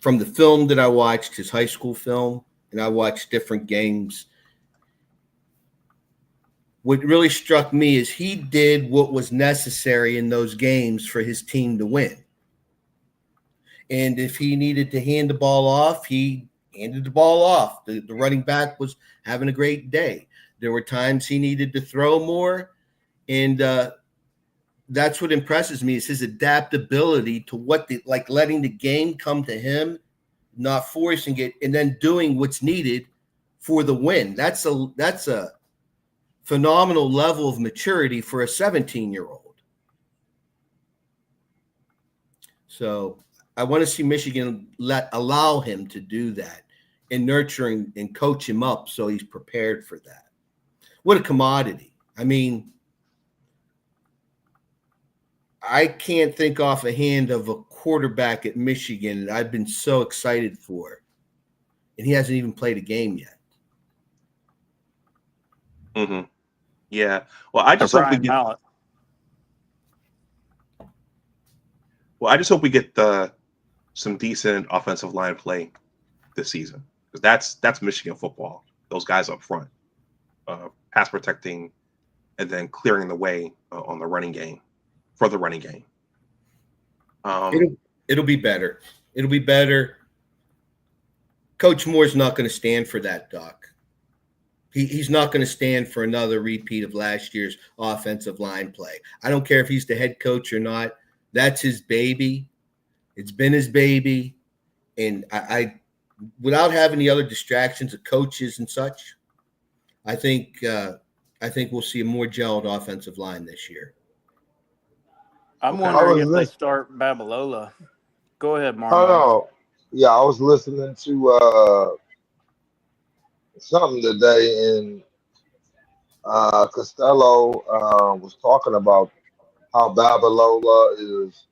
from the film that I watched, his high school film, and I watched different games, what really struck me is he did what was necessary in those games for his team to win. And if he needed to hand the ball off, he handed the ball off. The running back was having a great day. There were times he needed to throw more. And that's what impresses me is his adaptability to letting the game come to him, not forcing it, and then doing what's needed for the win. That's a phenomenal level of maturity for a 17-year-old. So I want to see Michigan allow him to do that and nurturing and coach him up so he's prepared for that. What a commodity. I mean, I can't think off a hand of a quarterback at Michigan that I've been so excited for, and he hasn't even played a game yet. Mm-hmm. Yeah. Well, I just hope we get. Well, I just hope we get some decent offensive line play this season, because that's Michigan football. Those guys up front, pass protecting, and then clearing the way on the running game for the running game. It'll be better. It'll be better. Coach Moore's not going to stand for that, Doc. He's not going to stand for another repeat of last year's offensive line play. I don't care if he's the head coach or not. That's his baby. It's been his baby. And I without having the other distractions of coaches and such, I think we'll see a more gelled offensive line this year. I'm wondering if they start Babalola. Go ahead, Mark. Oh, no. Yeah, I was listening to something today, and Costello was talking about how Babalola is,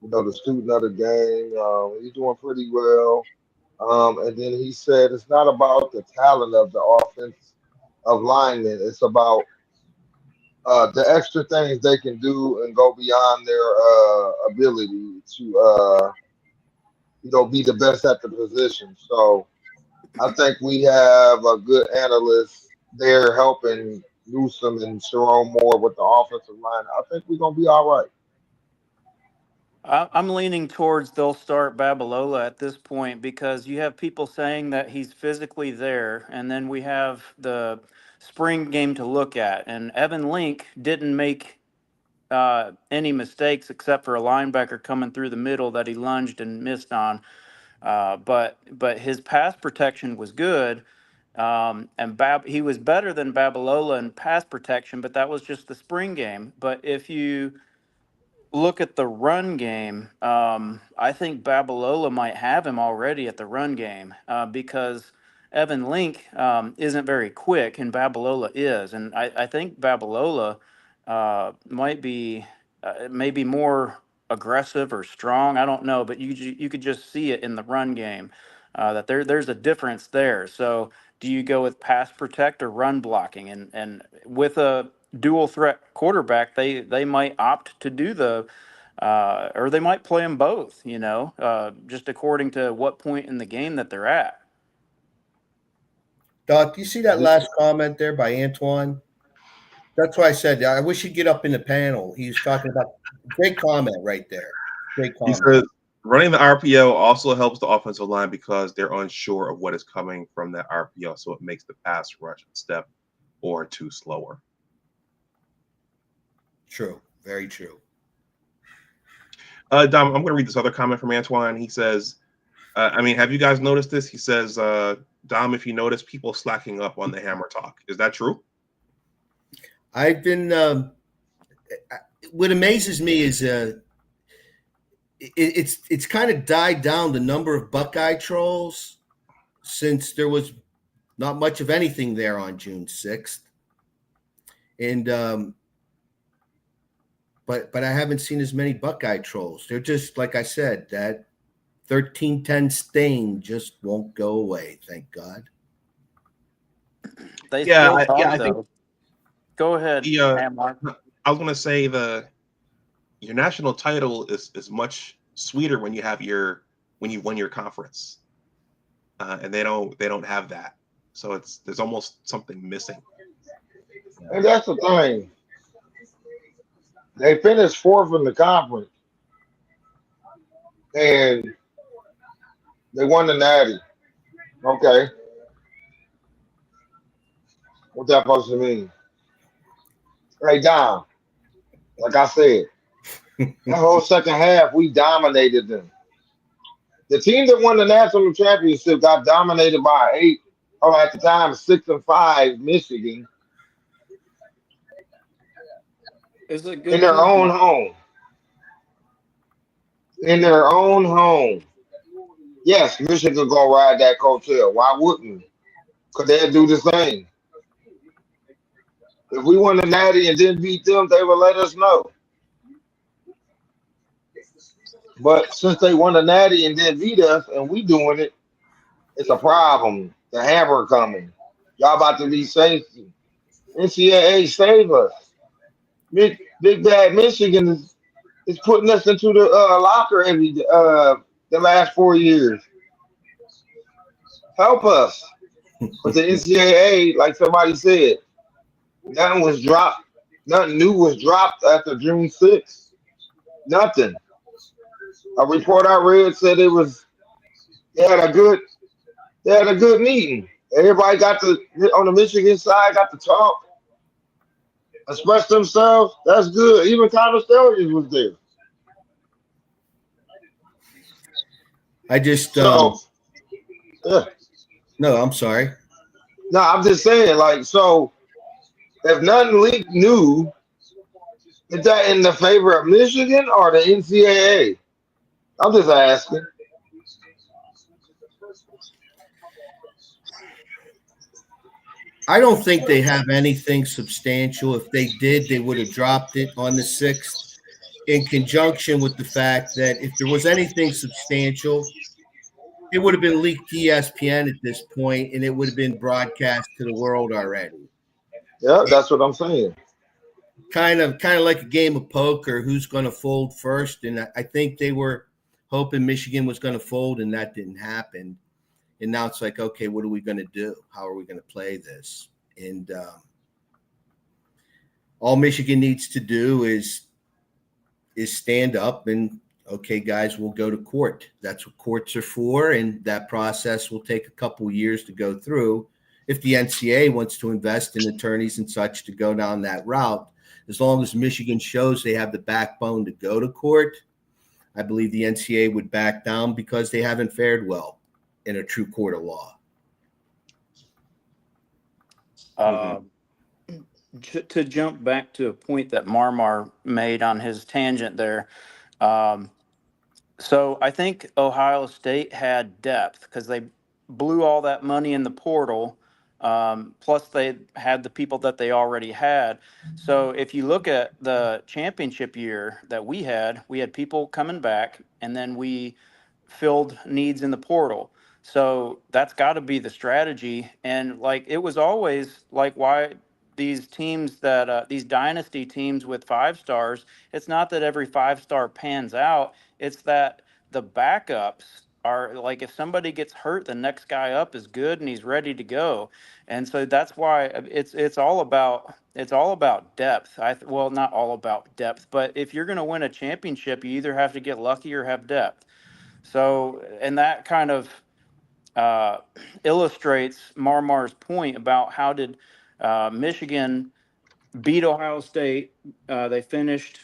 the student of the game. He's doing pretty well. And then he said it's not about the talent of the offense of linemen. It's about the extra things they can do and go beyond their ability to, be the best at the position. So I think we have a good analyst there helping Newsom and Sharon Moore with the offensive line. I think we're going to be all right. I'm leaning towards they'll start Babalola at this point because you have people saying that he's physically there, and then we have the spring game to look at. And Evan Link didn't make any mistakes except for a linebacker coming through the middle that he lunged and missed on. But his pass protection was good, and he was better than Babalola in pass protection, but that was just the spring game. But if you look at the run game, I think Babalola might have him already at the run game because Evan Link isn't very quick and Babalola is. And I think Babalola might be maybe more aggressive or strong. I don't know, but you could just see it in the run game that there's a difference there. So do you go with pass protect or run blocking? And with a dual threat quarterback, they might opt to do or they might play them both, just according to what point in the game that they're at. Doc, do you see that last comment there by Antoine? That's why I said I wish he'd get up in the panel. He was talking about great comment right there. Great comment. He says running the RPO also helps the offensive line because they're unsure of what is coming from that RPO, so it makes the pass rush a step or two slower. True. Very true. Dom, I'm going to read this other comment from Antoine. He says, have you guys noticed this? He says, Dom, if you notice people slacking up on the hammer talk. Is that true? I've been what amazes me is it's kind of died down the number of Buckeye trolls since there was not much of anything there on June 6th. And but I haven't seen as many Buckeye trolls. They're just, like I said, that 1310 stain just won't go away, thank God. I think. Go ahead. I was going to say your national title is much sweeter when you won your conference, and they don't have that. So there's almost something missing. And that's the thing. They finished fourth in the conference, and they won the Natty. Okay, what that supposed to mean? Right down. Like I said, that whole second half, we dominated them. The team that won the national championship got dominated by 8, or at the time 6-5 Michigan It's a in good their own team. home. In their own home. Yes, Michigan gonna ride that coattail. Why wouldn't? Because they'll do the same. If we won the Natty and didn't beat them, they would let us know. But since they won the Natty and didn't beat us, and we doing it, it's a problem. The hammer coming. Y'all about to be safety. NCAA save us. Big Bad Michigan is putting us into the locker the last 4 years. Help us. But the NCAA, like somebody said, nothing was dropped. Nothing new was dropped after June 6th. Nothing. A report I read said they had a good they had a good meeting. Everybody got to on the Michigan side got to talk, express themselves. That's good. Even Connor Stallions was there. I just So yeah. no, I'm sorry. No, I'm just saying, like, so if nothing leaked new, is that in the favor of Michigan or the NCAA? I'm just asking. I don't think they have anything substantial. If they did, they would have dropped it on the 6th in conjunction with the fact that if there was anything substantial, it would have been leaked to ESPN at this point, and it would have been broadcast to the world already. Yeah, that's what I'm saying. Kind of like a game of poker, who's going to fold first? And I think they were hoping Michigan was going to fold, and that didn't happen. And now it's like, okay, what are we going to do? How are we going to play this? And all Michigan needs to do is stand up and, okay, guys, we'll go to court. That's what courts are for, and that process will take a couple years to go through. If the NCAA wants to invest in attorneys and such to go down that route, as long as Michigan shows they have the backbone to go to court, I believe the NCAA would back down because they haven't fared well in a true court of law. To jump back to a point that Marmar made on his tangent there. So I think Ohio State had depth because they blew all that money in the portal. Plus, they had the people that they already had. So if you look at the championship year that we had people coming back, and then we filled needs in the portal. So that's got to be the strategy. And like it was always like why these teams that these dynasty teams with 5 stars, it's not that every 5 star pans out. It's that the backups are like if somebody gets hurt, the next guy up is good and he's ready to go. And so that's why it's all about depth. Well, not all about depth, but if you're going to win a championship, you either have to get lucky or have depth. So, and that kind of uh, illustrates Marmar's point about how did Michigan beat Ohio State. They finished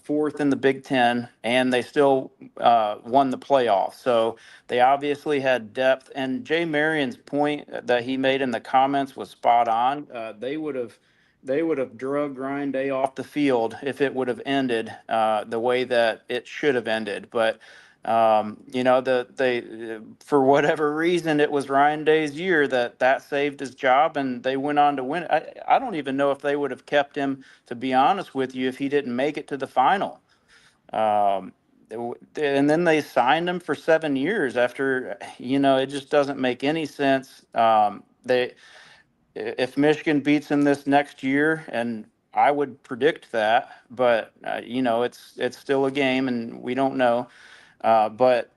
fourth in the Big Ten, and they still won the playoff. So they obviously had depth. And Jay Marion's point that he made in the comments was spot on. They would have drug Ryan Day off the field if it would have ended the way that it should have ended. But they for whatever reason it was Ryan Day's year that saved his job, and they went on to win. I don't even know if they would have kept him, to be honest with you, if he didn't make it to the final. Um, and then they signed him for 7 years after. It just doesn't make any sense. They If Michigan beats him this next year, and I would predict that, but it's still a game, and we don't know. But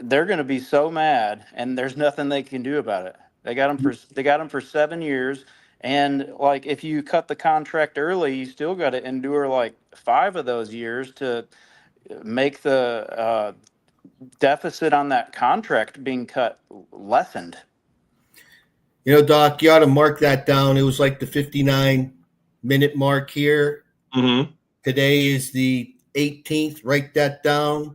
they're going to be so mad, and there's nothing they can do about it. They got him for 7 years, And like if you cut the contract early, you still got to endure like 5 of those years to make the deficit on that contract being cut lessened. You know, Doc, you ought to mark that down. It was like the 59-minute mark here. Mm-hmm. Today is the 18th. Write that down.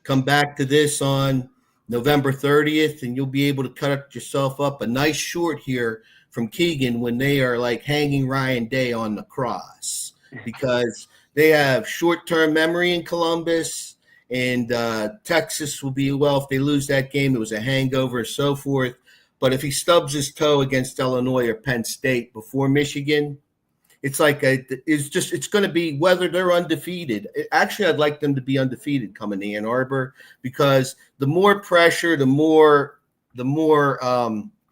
Come back to this on November 30th, and you'll be able to cut yourself up a nice short here from Keegan when they are like hanging Ryan Day on the cross, because they have short-term memory in Columbus, and Texas will be, well, if they lose that game, it was a hangover and so forth. But if he stubs his toe against Illinois or Penn State before Michigan, it's like it's going to be whether they're undefeated. Actually, I'd like them to be undefeated coming to Ann Arbor, because the more pressure, the more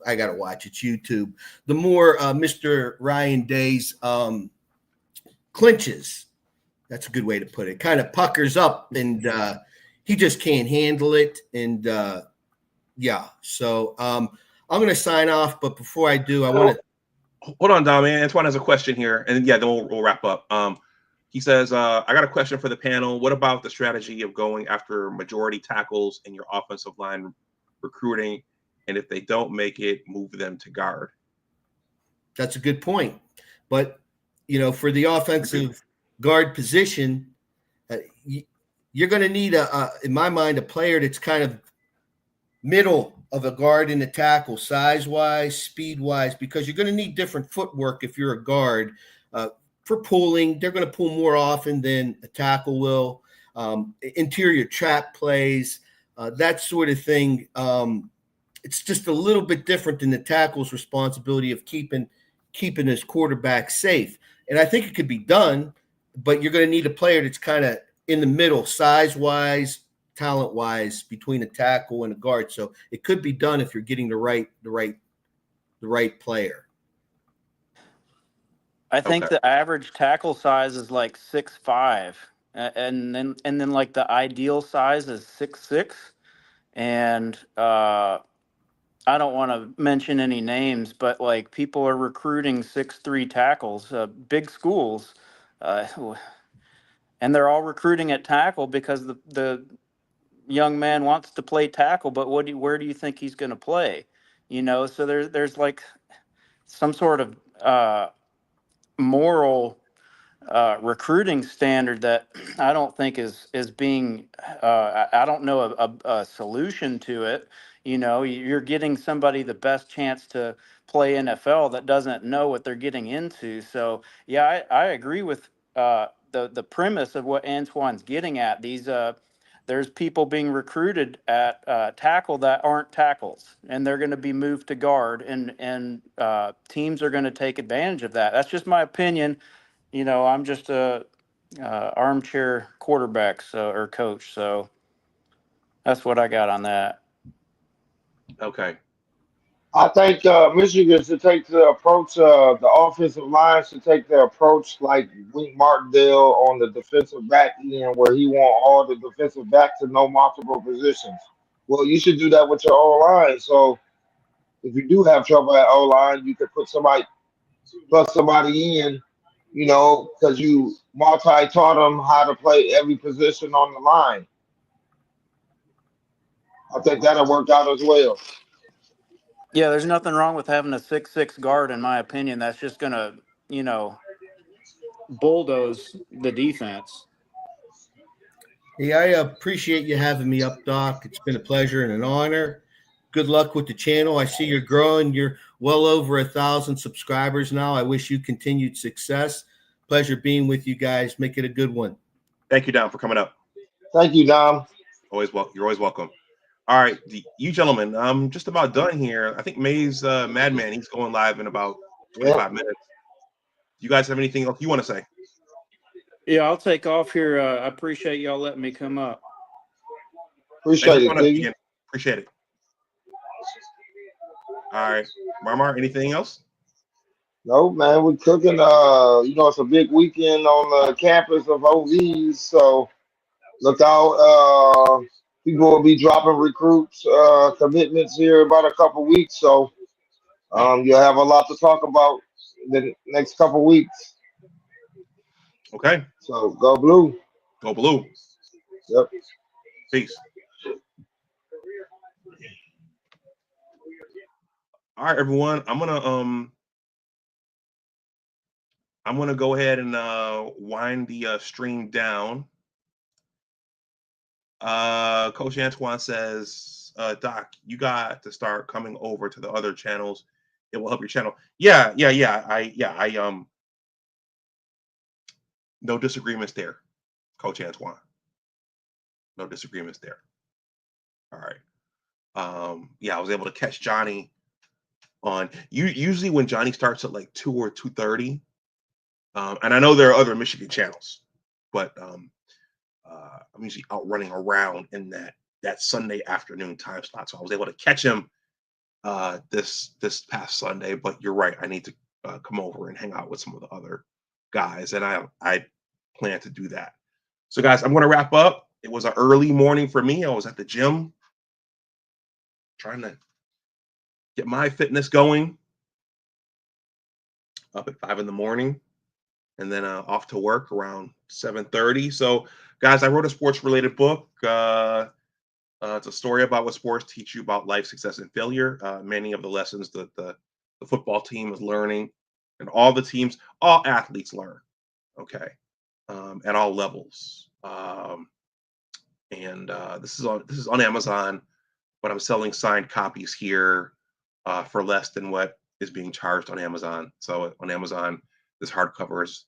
I got to watch it's YouTube. The more Mr. Ryan Day's clinches. That's a good way to put it. Kind of puckers up, and he just can't handle it. And yeah, so I'm going to sign off, but before I do, I want to. Hold on, Dom. Antoine has a question here, and yeah, then we'll wrap up. He says, I got a question for the panel. What about the strategy of going after majority tackles in your offensive line recruiting? And if they don't make it, move them to guard. That's a good point. But, you know, for the offensive guard position, you're going to need, in my mind, a player that's kind of middle of a guard and a tackle, size-wise, speed-wise, because you're going to need different footwork if you're a guard. For pulling, they're going to pull more often than a tackle will. Interior trap plays, that sort of thing. It's just a little bit different than the tackle's responsibility of keeping his quarterback safe. And I think it could be done, but you're going to need a player that's kind of in the middle, size-wise, talent-wise, between a tackle and a guard. So it could be done if you're getting the right player. I think the average tackle size is like 6'5", and then like the ideal size is 6'6", and I don't want to mention any names, but like people are recruiting 6'3" tackles, big schools, and they're all recruiting at tackle because the young man wants to play tackle, but where do you think he's going to play? You know, so there's like some sort of moral recruiting standard that I don't think is being. I don't know a solution to it. You know, you're getting somebody the best chance to play NFL that doesn't know what they're getting into. So yeah, I agree with the premise of what Antoine's getting at. There's people being recruited at tackle that aren't tackles, and they're going to be moved to guard, and teams are going to take advantage of that. That's just my opinion. You know, I'm just a armchair quarterback, or coach, so that's what I got on that. Okay. I think Michigan should take the approach, the offensive line should take the approach like Wink Martindale on the defensive back end, where he want all the defensive back to know multiple positions. Well, you should do that with your O-line. So if you do have trouble at O-line, you could plug somebody in, you know, because you multi-taught them how to play every position on the line. I think that'll work out as well. Yeah, there's nothing wrong with having a 6'6" guard, in my opinion. That's just gonna, you know, bulldoze the defense. Hey, I appreciate you having me up, Doc. It's been a pleasure and an honor. Good luck with the channel. I see you're growing. You're well over 1,000 subscribers now. I wish you continued success. Pleasure being with you guys. Make it a good one. Thank you, Dom, for coming up. Thank you, Dom. You're always welcome. All right, you gentlemen, I'm just about done here. I think May's Madman, he's going live in about 25 minutes. Do you guys have anything else you want to say? Yeah, I'll take off here. I appreciate y'all letting me come up. Appreciate it. Appreciate it. All right, Marmar, anything else? No, man, we're cooking. You know, it's a big weekend on the campus of OVs, so look out. People will be dropping recruits commitments here in about a couple weeks, so you'll have a lot to talk about the next couple weeks. Okay. So go blue. Go blue. Yep. Peace. All right, everyone. I'm gonna go ahead and wind the stream down. Coach Antoine says, Doc, you got to start coming over to the other channels. It will help your channel. Yeah. No disagreements there, Coach Antoine. No disagreements there. All right. Yeah, I was able to catch Johnny on usually when Johnny starts at like 2 or 2:30. And I know there are other Michigan channels, but I'm usually out running around in that Sunday afternoon time slot. So I was able to catch him this past Sunday. But you're right, I need to come over and hang out with some of the other guys, and I plan to do that. So guys, I'm going to wrap up. It was an early morning for me. I was at the gym trying to get my fitness going up at 5 in the morning, and then off to work around 7:30. So guys, I wrote a sports related book. It's a story about what sports teach you about life, success, and failure. Many of the lessons that the football team is learning, and all the teams, all athletes learn, okay, at all levels. And this is on Amazon, but I'm selling signed copies here for less than what is being charged on Amazon. So on Amazon, this hardcover is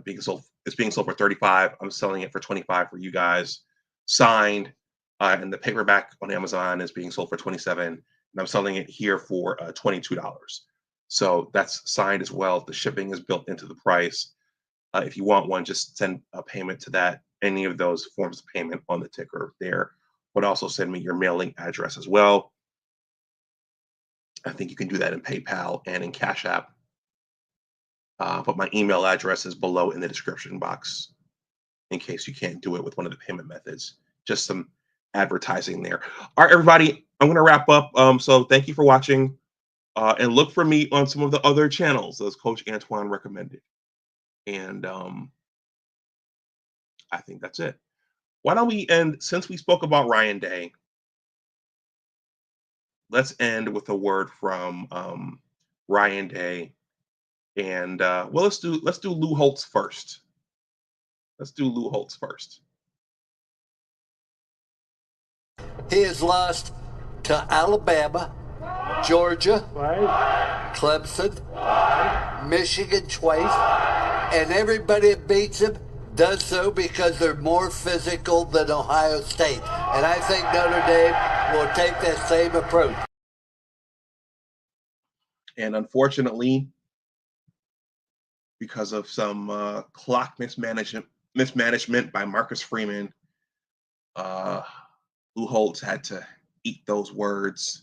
being sold. It's being sold for $35. I'm selling it for $25 for you guys, signed. And the paperback on Amazon is being sold for $27, and I'm selling it here for $22. So that's signed as well. The shipping is built into the price. If you want one, just send a payment to that. Any of those forms of payment on the ticker there, but also send me your mailing address as well. I think you can do that in PayPal and in Cash App. But my email address is below in the description box in case you can't do it with one of the payment methods. Just some advertising there. All right, everybody, I'm going to wrap up. So thank you for watching, and look for me on some of the other channels as Coach Antoine recommended. And I think that's it. Why don't we end, since we spoke about Ryan Day, let's end with a word from Ryan Day. And well, let's do Lou Holtz first. Let's do Lou Holtz first. He has lost to Alabama, Georgia, Clemson, Michigan twice, and everybody that beats him does so because they're more physical than Ohio State. And I think Notre Dame will take that same approach. And unfortunately, because of some clock mismanagement by Marcus Freeman, Lou Holtz had to eat those words.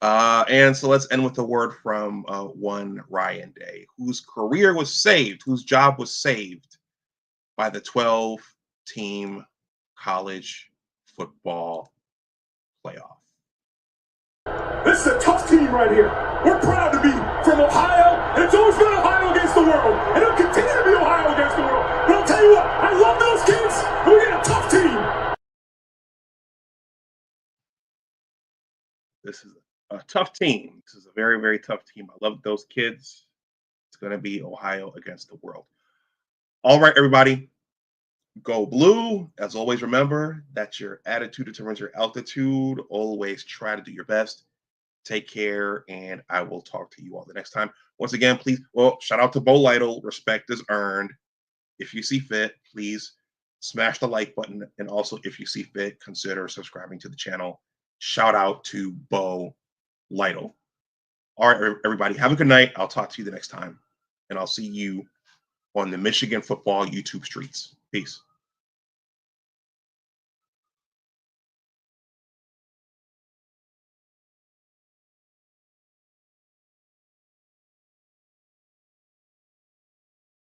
And so let's end with a word from one Ryan Day, whose career was saved, whose job was saved by the 12-team college football playoff. This is a tough team right here. We're proud to be from Ohio, and it's always been Ohio against the world, and it'll continue to be Ohio against the world. But I'll tell you what, I love those kids, and we got a tough team. This is a tough team. This is a very, very tough team. I love those kids. It's going to be Ohio against the world. All right, everybody. Go blue. As always, remember that your attitude determines your altitude. Always try to do your best. Take care, and I will talk to you all the next time. Once again, please, well, shout out to Bo Lytle. Respect is earned. If you see fit, please smash the like button. And also, if you see fit, consider subscribing to the channel. Shout out to Bo Lytle. All right, everybody, have a good night. I'll talk to you the next time, and I'll see you on the Michigan football YouTube streets. Peace.